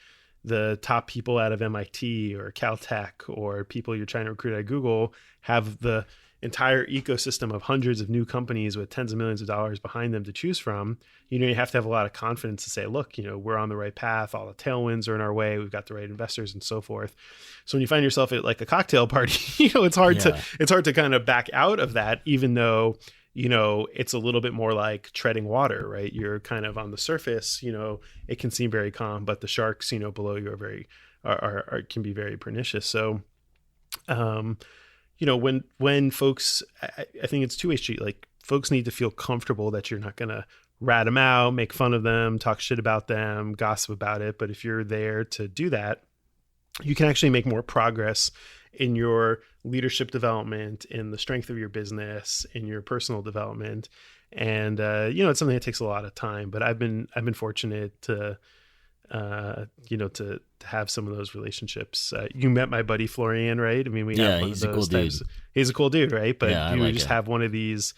the top people out of MIT or Caltech, or people you're trying to recruit at Google, have the entire ecosystem of hundreds of new companies with tens of millions of dollars behind them to choose from, you have to have a lot of confidence to say, look, we're on the right path. All the tailwinds are in our way. We've got the right investors and so forth. So when you find yourself at like a cocktail party, it's hard to kind of back out of that, even though, it's a little bit more like treading water, right? You're kind of on the surface, it can seem very calm, but the sharks, below you are can be very pernicious. So, when folks, I think it's two-way street. Like, folks need to feel comfortable that you're not going to rat them out, make fun of them, talk shit about them, gossip about it. But if you're there to do that, you can actually make more progress in your leadership development, in the strength of your business, in your personal development. And, it's something that takes a lot of time, but I've been fortunate to have some of those relationships. You met my buddy Florian, right? I mean, he's a cool dude. He's a cool dude, right? But have one of these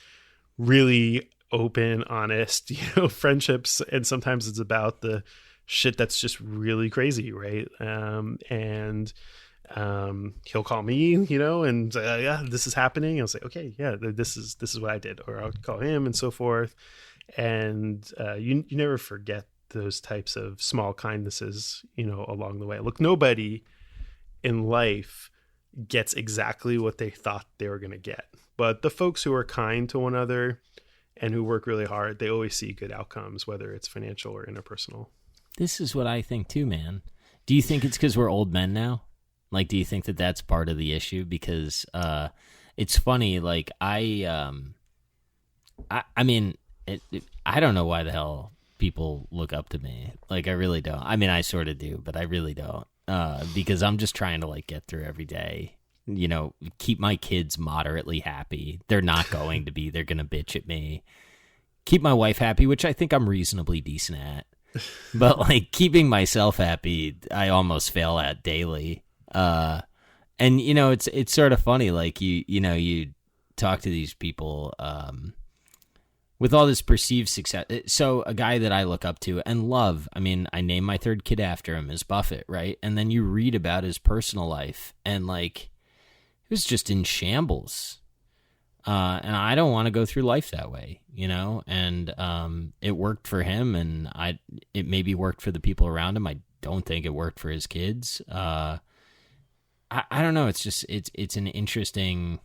really open, honest, friendships. And sometimes it's about the shit that's just really crazy, right? He'll call me, and yeah, this is happening. I'll say, okay, yeah, this is what I did, or I'll call him and so forth. And you never forget those types of small kindnesses, along the way. Look, nobody in life gets exactly what they thought they were going to get, but the folks who are kind to one another and who work really hard, they always see good outcomes, whether it's financial or interpersonal.
This is what I think too, man. Do you think it's because we're old men now? Like, do you think that that's part of the issue? Because it's funny, like I don't know why the hell people look up to me. Like, I really don't. I mean, I sort of do, but I really don't. Because I'm just trying to like get through every day, keep my kids moderately happy. They're not going to be, they're going to bitch at me. Keep my wife happy, which I think I'm reasonably decent at. But like keeping myself happy, I almost fail at daily. And it's sort of funny. Like you talk to these people, with all this perceived success. So a guy that I look up to and love, I mean, I named my third kid after him, is Buffett, right? And then you read about his personal life, and like, it was just in shambles. And I don't want to go through life that way, you know? And it worked for him, and it maybe worked for the people around him. I don't think it worked for his kids. I don't know. It's just, it's an interesting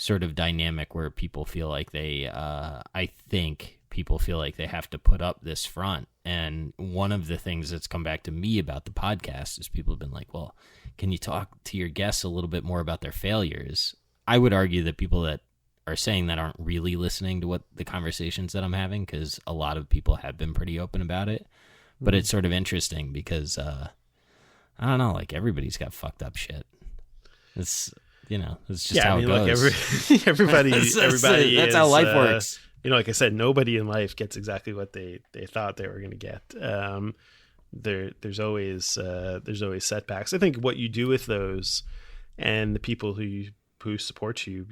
sort of dynamic where people feel like I think people feel like they have to put up this front. And one of the things that's come back to me about the podcast is people have been like, well, can you talk to your guests a little bit more about their failures? I would argue that people that are saying that aren't really listening to what the conversations that I'm having, because a lot of people have been pretty open about it. But it's sort of interesting because, I don't know, like everybody's got fucked up shit. It's, it's just how it goes.
Like everybody
that's how life works.
Like I said, nobody in life gets exactly what they thought they were going to get. There's always setbacks. I think what you do with those and the people who support you,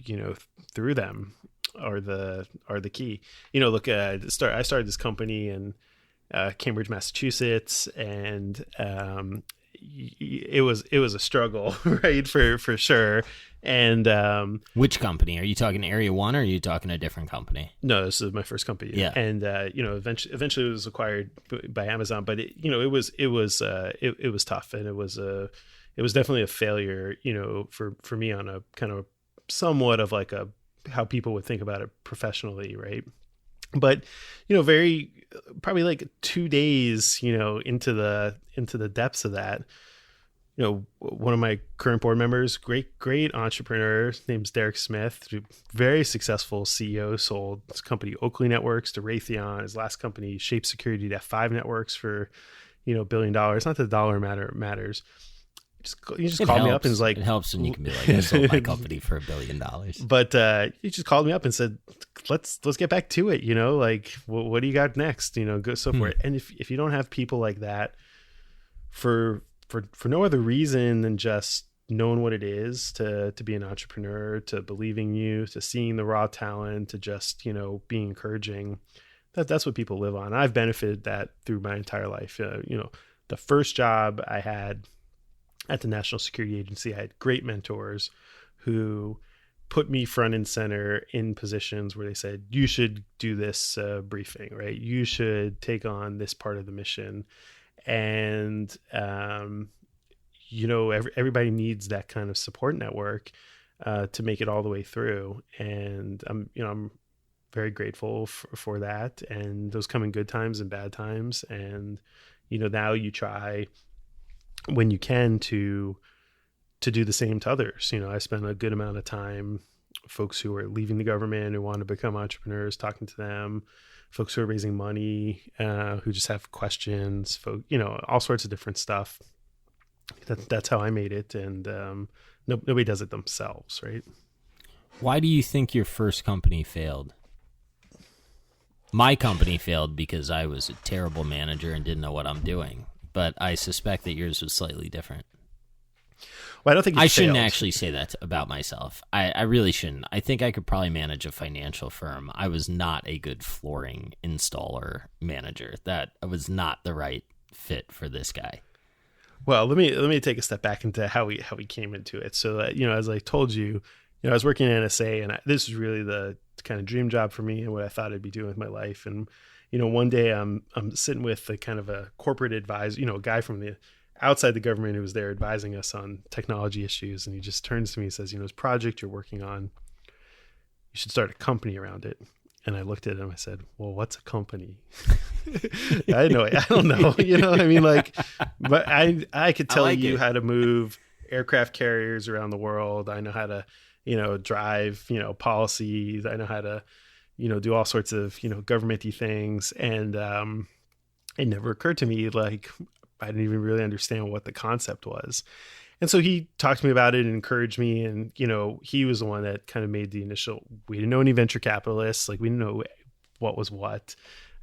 through them are the key. Look, I started this company in Cambridge, Massachusetts, and it was a struggle, right? For sure. And
which company? Are you talking Area 1 or are you talking a different company?
No, this is my first company.
Yeah.
And eventually it was acquired by Amazon, but it was tough, and it was definitely a failure, for me on a kind of somewhat of like how people would think about it professionally, right? But probably like 2 days, into the depths of that, one of my current board members, great entrepreneur, name's Derek Smith, very successful CEO, sold his company Oakley Networks to Raytheon. His last company, Shape Security, to F5 Networks for $1 billion. Not that the dollar matters. He just called me up and was like,
it helps when you can be like, I sold my company for $1 billion.
But he just called me up and said, let's get back to it. Like, what do you got next? Go so for it. And if you don't have people like that for no other reason than just knowing what it is to be an entrepreneur, to believing you, to seeing the raw talent, to just, being encouraging, that's what people live on. I've benefited that through my entire life. The first job I had at the National Security Agency, I had great mentors who put me front and center in positions where they said, you should do this briefing, right? You should take on this part of the mission. And, everybody needs that kind of support network to make it all the way through. And I'm very grateful for that. And those come in good times and bad times. And, now you try when you can to do the same to others. I spend a good amount of time, folks who are leaving the government, who want to become entrepreneurs, talking to them, folks who are raising money, who just have questions, all sorts of different stuff. That's how I made it. And nobody does it themselves, right?
Why do you think your first company failed? My company failed because I was a terrible manager and didn't know what I'm doing. But I suspect that yours was slightly different.
Well, I don't think
I shouldn't actually say that about myself. I really shouldn't. I think I could probably manage a financial firm. I was not a good flooring installer manager. That I was not the right fit for this guy.
Well, let me take a step back into how we came into it. So that, as I told you, I was working at NSA, and this was really the kind of dream job for me and what I thought I'd be doing with my life. And one day I'm sitting with a kind of a corporate advisor, a guy from the outside the government who was there advising us on technology issues. And he just turns to me and says, this project you're working on, you should start a company around it. And I looked at him, I said, well, what's a company? I don't know, what I mean? Like, but I could tell you how to move aircraft carriers around the world. I know how to, drive, policies. I know how to, do all sorts of, government-y things. And it never occurred to me, like, I didn't even really understand what the concept was. And so he talked to me about it and encouraged me. And, he was the one that kind of made the initial, we didn't know any venture capitalists. Like, we didn't know what was what.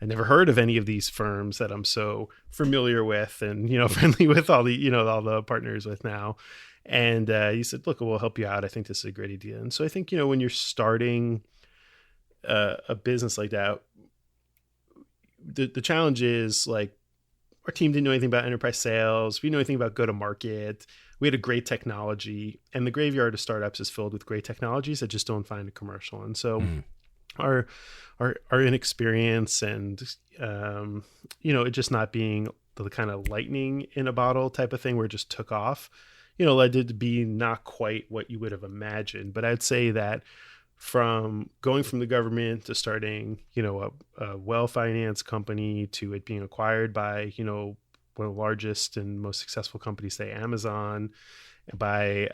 I never heard of any of these firms that I'm so familiar with and, friendly with all the, all the partners with now. And he said, look, we'll help you out. I think this is a great idea. And so I think, when you're starting a business like that, the challenge is like our team didn't know anything about enterprise sales. We didn't know anything about go to market. We had a great technology, and the graveyard of startups is filled with great technologies that just don't find a commercial. And so our inexperience and, it just not being the kind of lightning in a bottle type of thing where it just took off, led it to be not quite what you would have imagined. But I'd say that from going from the government to starting, a well-financed company to it being acquired by, one of the largest and most successful companies, say Amazon, by,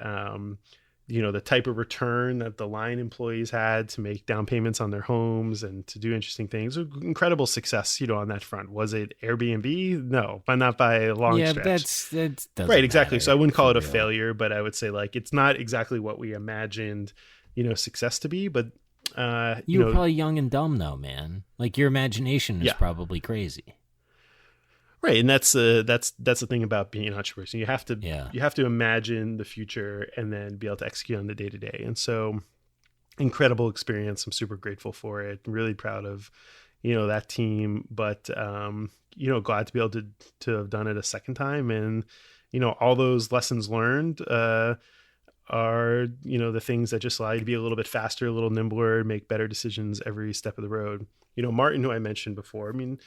the type of return that the line employees had to make down payments on their homes and to do interesting things. Incredible success, on that front. Was it Airbnb? No, but not by a long stretch.
That
right, exactly.
matter,
so I wouldn't call it a failure, but I would say like it's not exactly what we imagined, success to be. But
you were probably young and dumb though, man. Like your imagination is probably crazy.
Right, and that's the thing about being an entrepreneur. So you have to imagine the future and then be able to execute on the day to day. And so, incredible experience. I'm super grateful for it. I'm really proud of, that team. But glad to be able to have done it a second time. And all those lessons learned are the things that just allow you to be a little bit faster, a little nimbler, make better decisions every step of the road. Martin, who I mentioned before. I mean,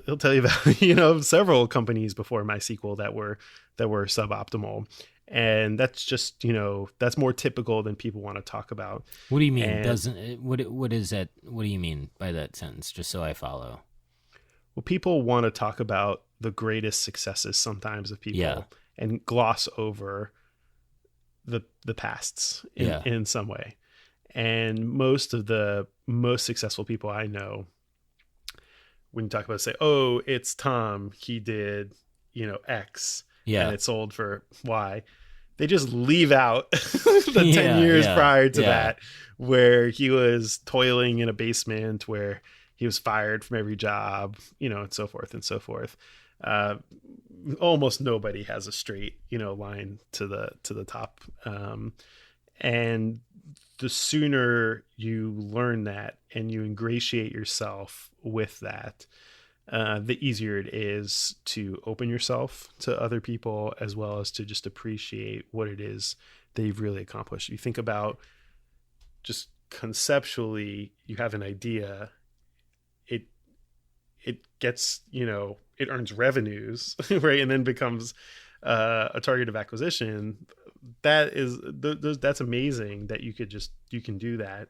he'll tell you about several companies before MySQL that were suboptimal, and that's just that's more typical than people want to talk about.
What do you mean? What is that? What do you mean by that sentence? Just so I follow.
Well, people want to talk about the greatest successes sometimes of people and gloss over the pasts in some way. And most of the most successful people I know, when you talk about, say, oh, it's Tom, he did, X, and it sold for Y, they just leave out the 10 years prior to that, where he was toiling in a basement, where he was fired from every job, and so forth and so forth. Almost nobody has a straight, line to the top. And the sooner you learn that and you ingratiate yourself with that, the easier it is to open yourself to other people, as well as to just appreciate what it is that you've really accomplished. You think about just conceptually, you have an idea, it gets, it earns revenues, right? And then becomes a target of acquisition. That's amazing that you can do that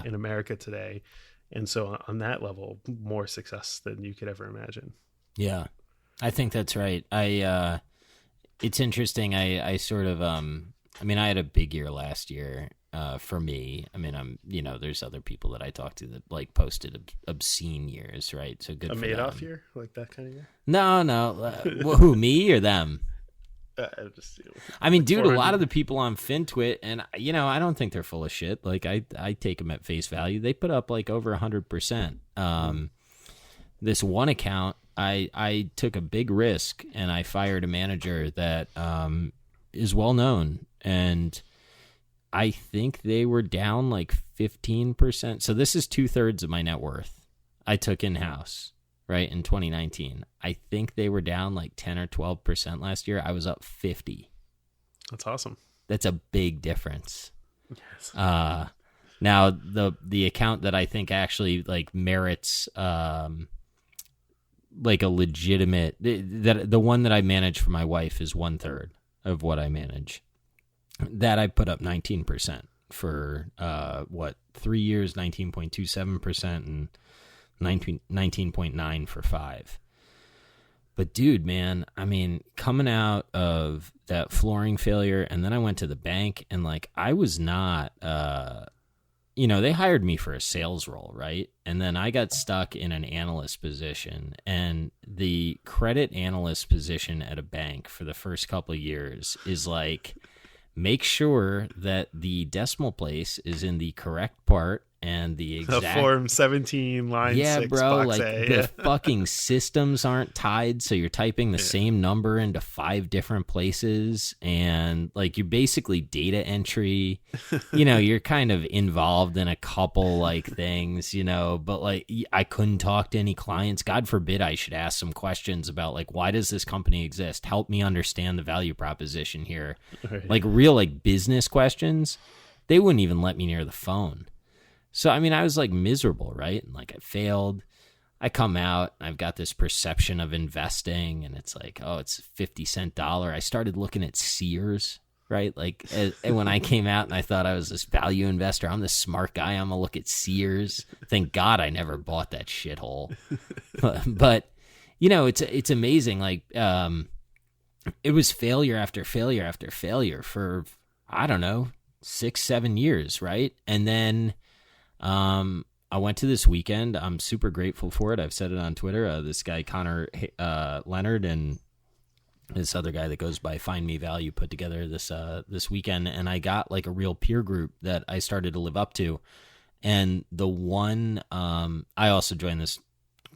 in America today. And so on that level, more success than you could ever imagine.
Yeah, I think that's right. It's interesting. I sort of, I had a big year last year for me. There's other people that I talked to that like posted obscene years, right? So good. A for
Madoff
them.
Year, like that kind of year?
No. Who, me or them? Dude, a lot of the people on FinTwit, and I don't think they're full of shit. Like I take them at face value. They put up like over 100%. This one account, I took a big risk and I fired a manager that is well known, and I think they were down like 15%. So this is 2/3 of my net worth I took in house. Right, in 2019. I think they were down like 10 or 12% last year. I was up 50.
That's awesome.
That's a big difference.
Yes.
Now the account that I think actually like merits like a legitimate, the one that I manage for my wife is 1/3 of what I manage. That I put up 19% for 3 years, 19.27%, and 19.9 for 5. But dude, man, coming out of that flooring failure, and then I went to the bank, and like I was not they hired me for a sales role, right? And then I got stuck in an analyst position, and the credit analyst position at a bank for the first couple of years is like, make sure that the decimal place is in the correct part and the
A
exact
Form 17 line 6
bro,
box
like
A.
the fucking systems aren't tied, so you're typing the same number into 5 different places, and like you basically data entry. You're kind of involved in a couple like things, but like I couldn't talk to any clients. God forbid I should ask some questions about like, why does this company exist? Help me understand the value proposition here.
Right.
Like real like business questions. They wouldn't even let me near the phone. So, I mean, I was like miserable, right? And like I failed. I come out, I've got this perception of investing, and it's like, oh, it's a 50-cent dollar. I started looking at Sears, right? Like when I came out and I thought I was this value investor, I'm this smart guy. I'm going to look at Sears. Thank God I never bought that shithole. But it's amazing. Like, it was failure after failure after failure for, I don't know, 6-7 years, right? And then I went to this weekend. I'm super grateful for it. I've said it on Twitter. This guy Connor Leonard and this other guy that goes by Find Me Value put together this weekend, and I got like a real peer group that I started to live up to. And the one I also joined this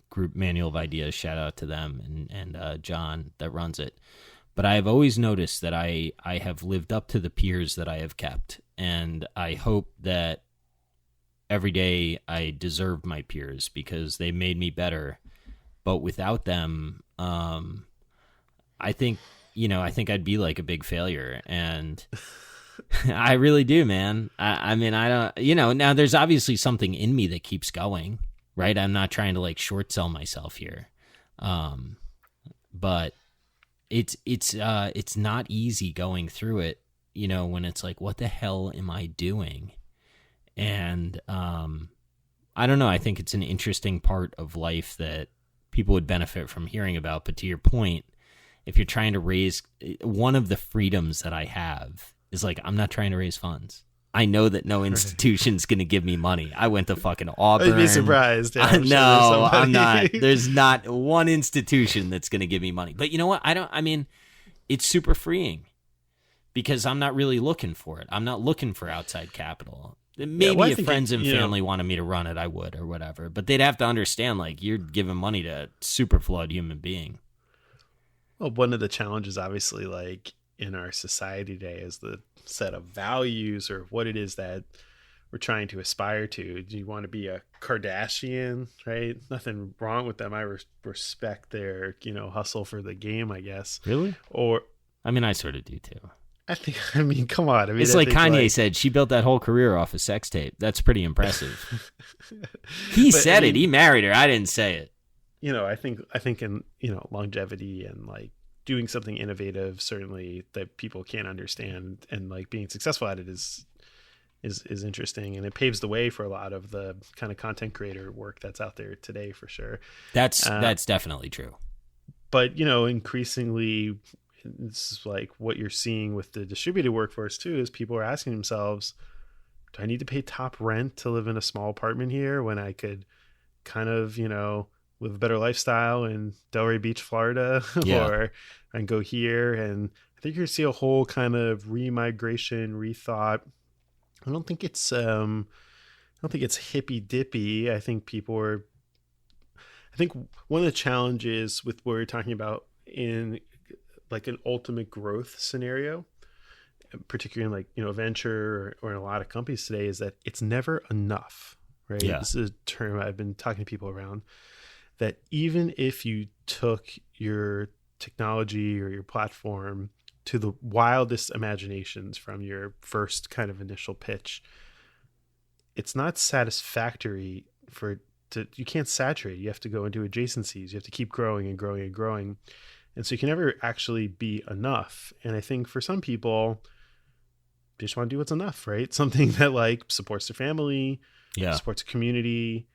group, Manual of Ideas. Shout out to them and John that runs it. But I have always noticed that I have lived up to the peers that I have kept. And I hope that every day I deserve my peers because they made me better. But without them, I think I'd be like a big failure. And I really do, man. I mean, I don't, now there's obviously something in me that keeps going, right? I'm not trying to like short sell myself here. But it's not easy going through it, when it's like, what the hell am I doing? And I don't know. I think it's an interesting part of life that people would benefit from hearing about. But to your point, if you're trying to raise, one of the freedoms that I have is like, I'm not trying to raise funds. I know that no institution's going to give me money. I went to fucking Auburn.
I'd be surprised. Yeah,
no, I'm not. There's not one institution that's going to give me money. But you know what? It's super freeing because I'm not really looking for it. I'm not looking for outside capital. Maybe if friends and family wanted me to run it, I would or whatever. But they'd have to understand, like, you're giving money to a super flawed human being.
Well, one of the challenges, obviously, like in our society today is the set of values or what it is that we're trying to aspire to. Do you want to be a Kardashian, right? Nothing wrong with them. I respect their, hustle for the game, I guess.
Really?
Or,
I sort of do too.
Come on.
It's like Kanye said, she built that whole career off a sex tape. That's pretty impressive. He said it. He married her. I didn't say it.
I think in, longevity and like doing something innovative, certainly that people can't understand, and like being successful at it is interesting, and it paves the way for a lot of the kind of content creator work that's out there today, for sure.
That's definitely true.
But increasingly, it's like what you're seeing with the distributed workforce too, is people are asking themselves, do I need to pay top rent to live in a small apartment here when I could kind of, live a better lifestyle in Delray Beach, Florida, or I can go here? And I think you're going to see a whole kind of remigration, rethought. I don't think it's hippy dippy. I think one of the challenges with what we're talking about in like an ultimate growth scenario, particularly in like, venture or in a lot of companies today, is that it's never enough, right? Yeah. This is a term I've been talking to people around, that even if you took your technology or your platform to the wildest imaginations from your first kind of initial pitch, it's not satisfactory you can't saturate. You have to go into adjacencies. You have to keep growing and growing and growing. And so you can never actually be enough. And I think for some people, they just want to do what's enough, right? Something that like supports their family, supports a community.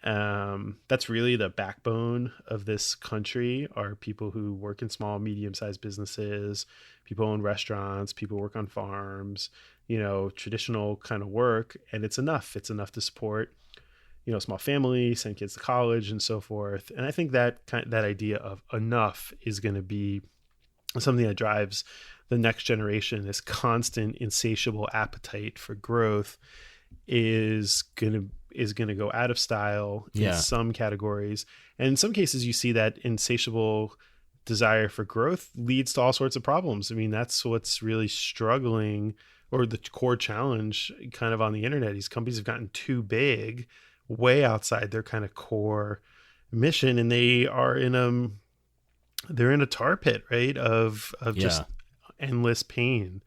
That's really the backbone of this country, are people who work in small, medium-sized businesses, people own restaurants, people work on farms, traditional kind of work. And it's enough. It's enough to support, small family, send kids to college and so forth. And I think that idea of enough is going to be something that drives the next generation, this constant, insatiable appetite for growth. is gonna go out of style in some categories, and in some cases you see that insatiable desire for growth leads to all sorts of problems. I mean, that's what's really struggling, or the core challenge kind of on the internet. These companies have gotten too big, way outside their kind of core mission, and they're in a tar pit, right, of just endless pain.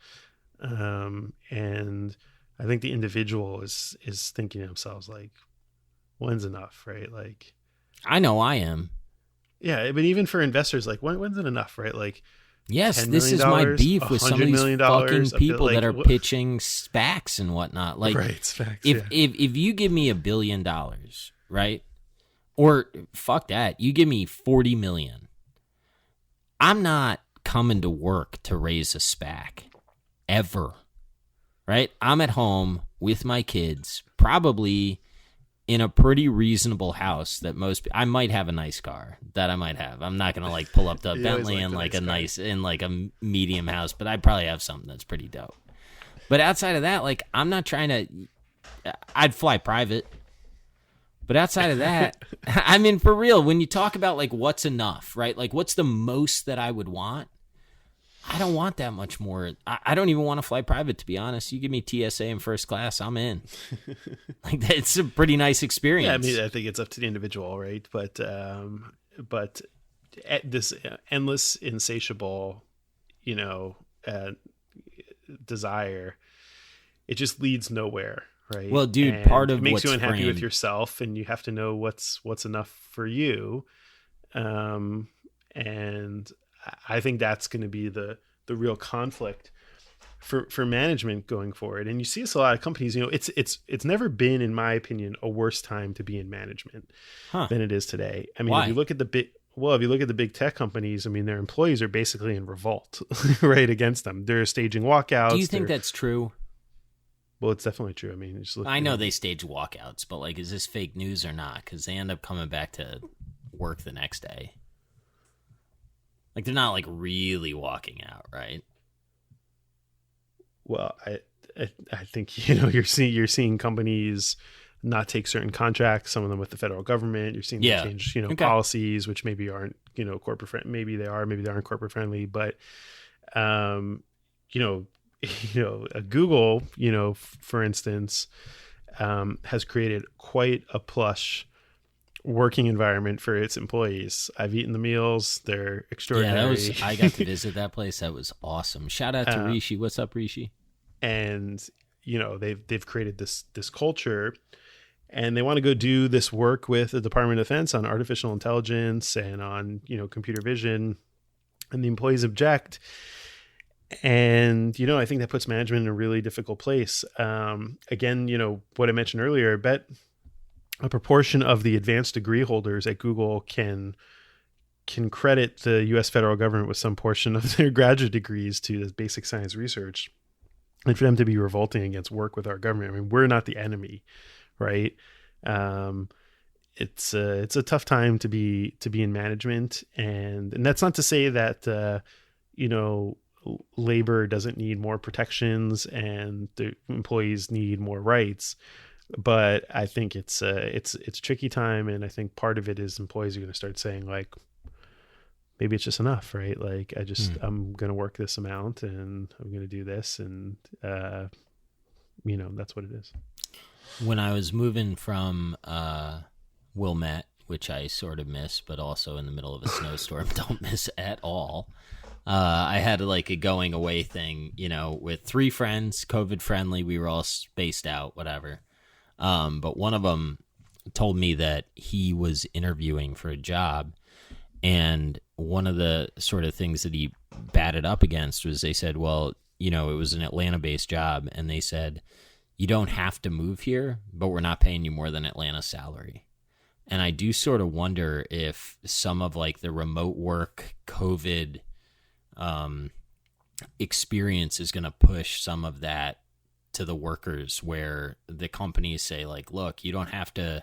And I think the individual is thinking to themselves, like, when's enough, right? Like,
I know I am.
Yeah, but even for investors, like, when's it enough, right? Like,
yes, this is my beef with some of these fucking people that are pitching SPACs and whatnot. Like,
right, SPACs,
if you give me $1 billion, right? Or fuck that, you give me 40 million. I'm not coming to work to raise a SPAC ever, right? I'm at home with my kids, probably in a pretty reasonable house that I might have a nice car that I might have. I'm not going to like pull up the Bentley in like a medium house, but I probably have something that's pretty dope. But outside of that, like, I'm not trying to, I'd fly private. But outside of that, I mean, for real, when you talk about like what's enough, right? Like, what's the most that I would want? I don't want that much more. I don't even want to fly private, to be honest. You give me TSA in first class, I'm in. Like, it's a pretty nice experience.
Yeah, I mean, I think it's up to the individual, right? But this endless, insatiable, desire, it just leads nowhere. Right.
Well, dude,
and
part of
it makes
what's
you unhappy
framed
with yourself, and you have to know what's enough for you. And I think that's going to be the real conflict for management going forward. And you see this a lot of companies. It's never been, in my opinion, a worse time to be in management than it is today. I mean,
Why?
if you look at the big tech companies, I mean, their employees are basically in revolt, right, against them. They're staging walkouts.
Do you think that's true?
Well, it's definitely true. I mean,
I know they stage walkouts, but like, is this fake news or not? Because they end up coming back to work the next day. Like, they're not like really walking out, right?
Well, I think you're seeing companies not take certain contracts, some of them with the federal government. You're seeing them change policies, which maybe aren't corporate friendly. Maybe they are, maybe they aren't corporate friendly. But Google, for instance, has created quite a plush working environment for its employees. I've eaten the meals; they're extraordinary.
Yeah, I got to visit that place. That was awesome. Shout out to Rishi. What's up, Rishi?
And they've created this culture, and they want to go do this work with the Department of Defense on artificial intelligence and on computer vision, and the employees object. And, I think that puts management in a really difficult place. Again, what I mentioned earlier, I bet a proportion of the advanced degree holders at Google can credit the U.S. federal government with some portion of their graduate degrees to this basic science research. And for them to be revolting against work with our government, I mean, we're not the enemy, right? It's a tough time to be in management. And that's not to say that, labor doesn't need more protections and the employees need more rights, but I think it's a tricky time, and I think part of it is employees are going to start saying, like, maybe it's just enough, right? Like, I'm going to work this amount and I'm going to do this, and that's what it is.
When I was moving from Wilmette, which I sort of miss, but also in the middle of a snowstorm don't miss at all. I had like a going away thing, with 3 friends, COVID friendly. We were all spaced out, whatever. But one of them told me that he was interviewing for a job. And one of the sort of things that he batted up against was they said, well, it was an Atlanta-based job. And they said, you don't have to move here, but we're not paying you more than Atlanta salary. And I do sort of wonder if some of like the remote work COVID experience is going to push some of that to the workers, where the companies say, like, look, you don't have to,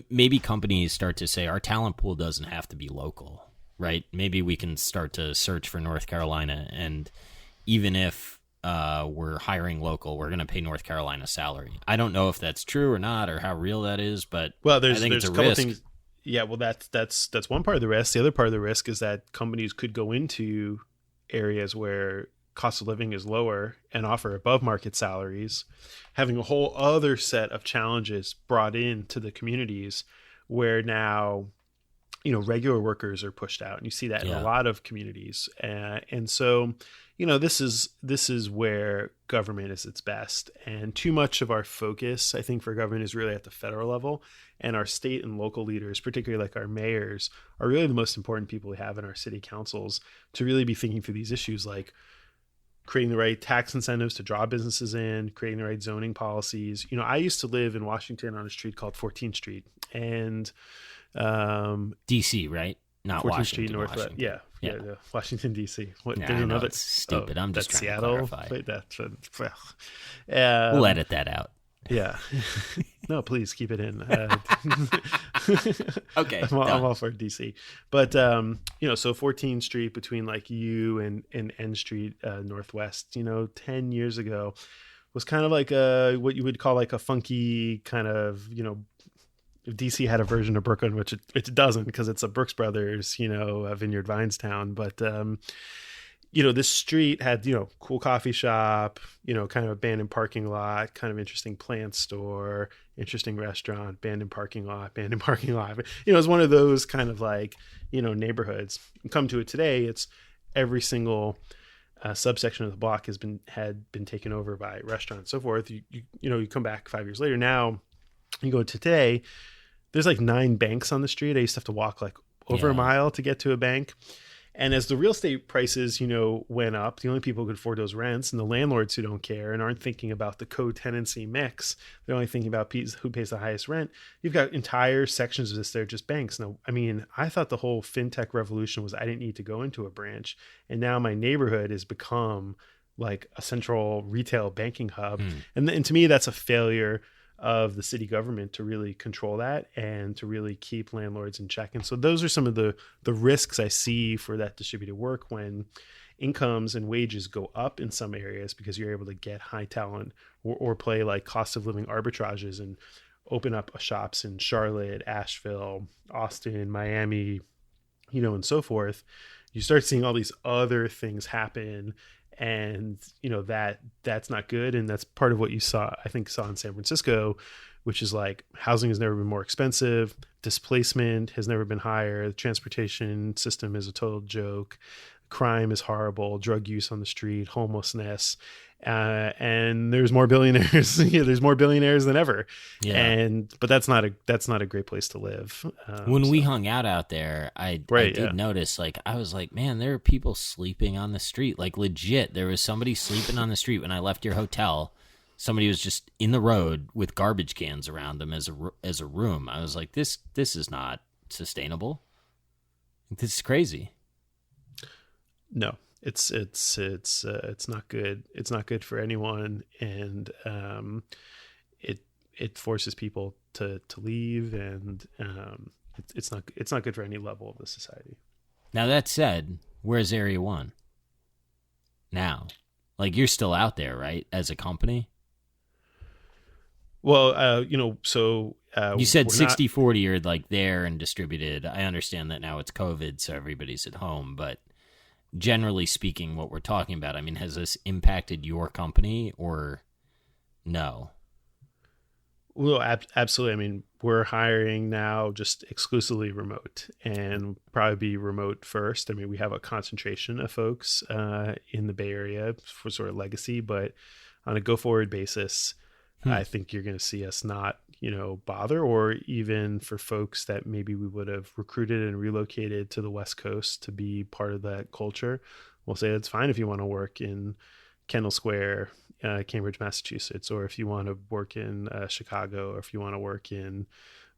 maybe companies start to say our talent pool doesn't have to be local, right? Maybe we can start to search for North Carolina. And even if, we're hiring local. We're going to pay North Carolina salary. I don't know if that's true or not, or how real that is, but
well,
I think
there's
it's
a
a
couple
risk.
things. Yeah, well, that's one part of the risk. The other part of the risk is that companies could go into areas where cost of living is lower and offer above market salaries, having a whole other set of challenges brought into the communities where now, regular workers are pushed out, and you see that in a lot of communities. And so, this is where government is its best. And too much of our focus, I think, for government is really at the federal level, and our state and local leaders, particularly like our mayors, are really the most important people we have in our city councils to really be thinking through these issues, like creating the right tax incentives to draw businesses in, creating the right zoning policies. I used to live in Washington on a street called 14th Street, and
DC, right? Not
14th
Washington.
Street Northwest.
Washington.
Yeah, Washington D.C.
There's another. It's stupid. I'm just
that's
trying
Seattle.
to clarify.
Wait,
We'll edit that out.
Yeah. No, please keep it in.
Okay,
I'm all for DC. But so 14th Street between like U and N Street Northwest, 10 years ago was kind of like what you would call like a funky kind of, DC had a version of Brooklyn, which it doesn't, because it's a Brooks Brothers, Vineyard Vines town. But this street had, cool coffee shop, kind of abandoned parking lot, kind of interesting plant store, interesting restaurant, abandoned parking lot. It's one of those kind of like, neighborhoods. You come to it today, it's every single subsection of the block had been taken over by restaurants, so forth. You come back 5 years later. Now you go to today, there's like 9 banks on the street. I used to have to walk like over a mile to get to a bank. And as the real estate prices, went up, the only people who could afford those rents, and the landlords who don't care and aren't thinking about the co-tenancy mix, they're only thinking about who pays the highest rent. You've got entire sections of this that are just banks. Now, I mean, I thought the whole fintech revolution was I didn't need to go into a branch. And now my neighborhood has become like a central retail banking hub. And to me, that's a failure of the city government to really control that and to really keep landlords in check. And so those are some of the risks I see for that distributed work when incomes and wages go up in some areas because you're able to get high talent or play like cost of living arbitrages and open up shops in Charlotte, Asheville, Austin, Miami, and so forth. You start seeing all these other things happen. And, that's not good. And that's part of what you saw in San Francisco, which is like housing has never been more expensive. Displacement has never been higher. The transportation system is a total joke. Crime is horrible. Drug use on the street, homelessness. And there's more billionaires. There's more billionaires than ever. Yeah. But that's not a great place to live.
When we hung out there, I did notice, like, I was like, man, there are people sleeping on the street. Like, legit, there was somebody sleeping on the street when I left your hotel. Somebody was just in the road with garbage cans around them as a room. I was like, this is not sustainable. This is crazy.
No. It's not good. It's not good for anyone, and it forces people to leave, and it's not good for any level of the society.
Now that said, where's Area 1 now? Like, you're still out there, right, as a company?
Well, so
you said 60-40 are like there and distributed. I understand that now it's COVID, so everybody's at home, but generally speaking, what we're talking about, I mean, has this impacted your company or no?
Well, absolutely. I mean, we're hiring now just exclusively remote and probably be remote first. I mean, we have a concentration of folks in the Bay Area for sort of legacy, but on a go-forward basis, I think you're going to see us not, bother, or even for folks that maybe we would have recruited and relocated to the West Coast to be part of that culture. We'll say it's fine if you want to work in Kendall Square, Cambridge, Massachusetts, or if you want to work in Chicago, or if you want to work in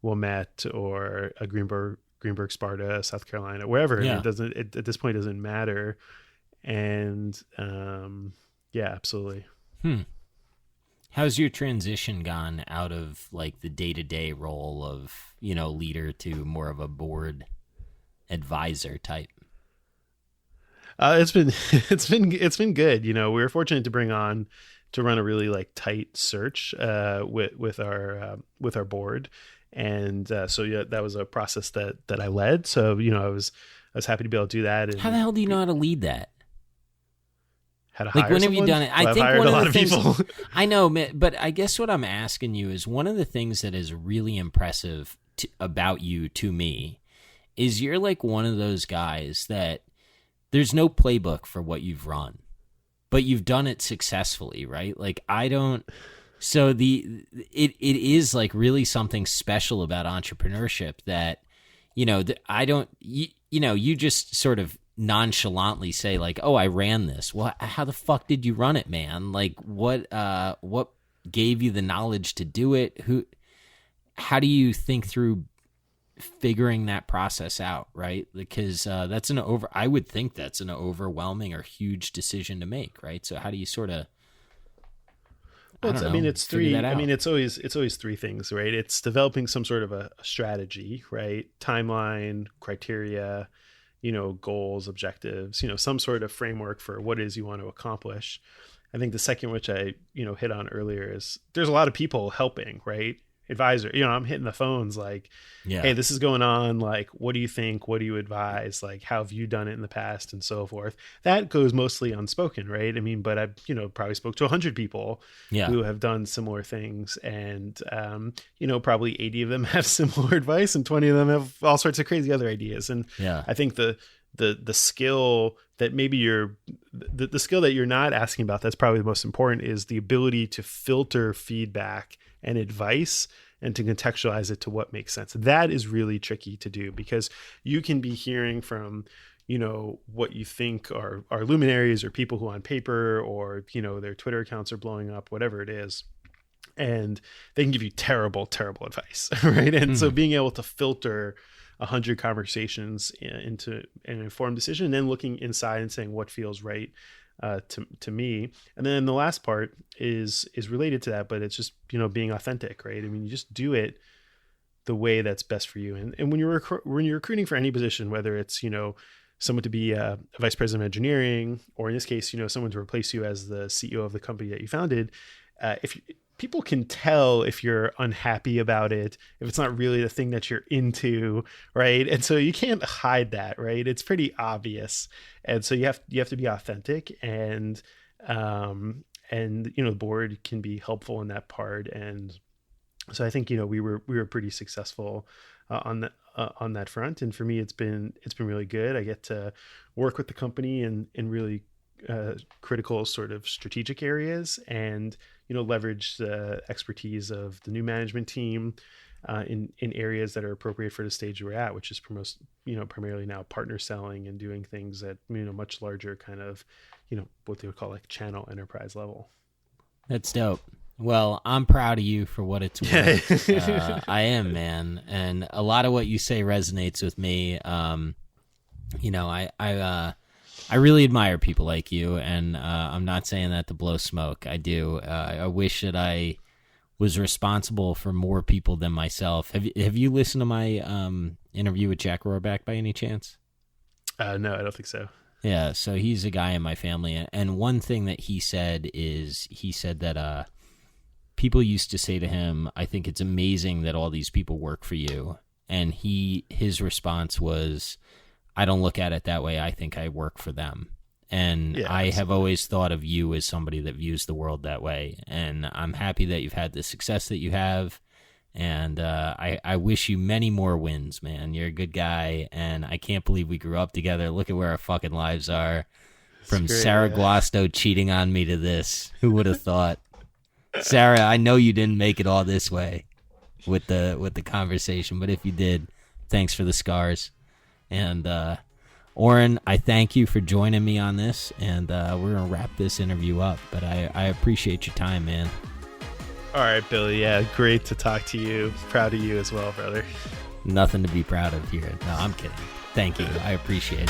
Wilmette or Greenberg, Sparta, South Carolina, wherever. Yeah. At this point, it doesn't matter. And yeah, absolutely.
How's your transition gone out of like the day-to-day role of, leader to more of a board advisor type?
It's been good. We were fortunate to run a really like tight search with our board, and so yeah, that was a process that I led. So I was happy to be able to do that. And
how the hell do you know how to lead that?
How to
like
hire
when
someone?
have you done it? I
I've
think
hired
one
a
of
lot
the
of
things,
people.
I know, but I guess what I'm asking you is one of the things that is really impressive about you to me is you're like one of those guys that there's no playbook for what you've run, but you've done it successfully, right? Like I don't. So it is like really something special about entrepreneurship that I don't. You just sort of nonchalantly say like, oh, I ran this. Well, how the fuck did you run it, man? Like what gave you the knowledge to do it? How do you think through figuring that process out, right? Because I would think that's an overwhelming or huge decision to make, right? So how do you sort of
it's three. It's always three things, right? It's developing some sort of a strategy, right? Timeline, criteria, goals, objectives, some sort of framework for what it is you want to accomplish. I think the second, which I, hit on earlier, is there's a lot of people helping, right? Advisor, I'm hitting the phones like, yeah, hey, this is going on. Like, what do you think? What do you advise? Like, how have you done it in the past and so forth? That goes mostly unspoken, right? I mean, but I've, probably spoke to 100 people who have done similar things. And, probably 80 of them have similar advice and 20 of them have all sorts of crazy other ideas. And I think the skill that maybe the skill that you're not asking about, that's probably the most important, is the ability to filter feedback and advice and to contextualize it to what makes sense. That is really tricky to do because you can be hearing from, what you think are luminaries or people who on paper or, their Twitter accounts are blowing up, whatever it is. And they can give you terrible, terrible advice, right? And so being able to filter 100 conversations into an informed decision and then looking inside and saying what feels right to me. And then the last part is related to that, but it's just, being authentic, right? I mean, you just do it the way that's best for you. And when you're recruiting for any position, whether it's, someone to be a vice president of engineering, or in this case, someone to replace you as the CEO of the company that you founded, people can tell if you're unhappy about it, if it's not really the thing that you're into, right? And so you can't hide that, right? It's pretty obvious. And so you have to be authentic, and the board can be helpful in that part. And so I think we were pretty successful on that front. And for me, it's been really good. I get to work with the company in really critical sort of strategic areas, and leverage the expertise of the new management team in areas that are appropriate for the stage we're at, which is primarily now partner selling and doing things at much larger kind of what they would call like channel enterprise level. That's dope.
Well, I'm proud of you for what it's worth. I am, man, and a lot of what you say resonates with me. I really admire people like you, and I'm not saying that to blow smoke. I do. I wish that I was responsible for more people than myself. Have you listened to my interview with Jack Rohrbeck by any chance?
No, I don't think so.
Yeah, so he's a guy in my family, and one thing that he said that people used to say to him, I think it's amazing that all these people work for you. And his response was, I don't look at it that way. I think I work for them. And yeah, I have always thought of you as somebody that views the world that way. And I'm happy that you've had the success that you have. And I wish you many more wins, man. You're a good guy. And I can't believe we grew up together. Look at where our fucking lives are. From Sarah Glostow cheating on me to this. Who would have thought? Sarah, I know you didn't make it all this way with the conversation. But if you did, thanks for the scars. And Oren, I thank you for joining me on this, and we're going to wrap this interview up, but I appreciate your time, man.
All right, Billy. Yeah, great to talk to you. Proud of you as well, brother.
Nothing to be proud of here. No, I'm kidding. Thank you. I appreciate it.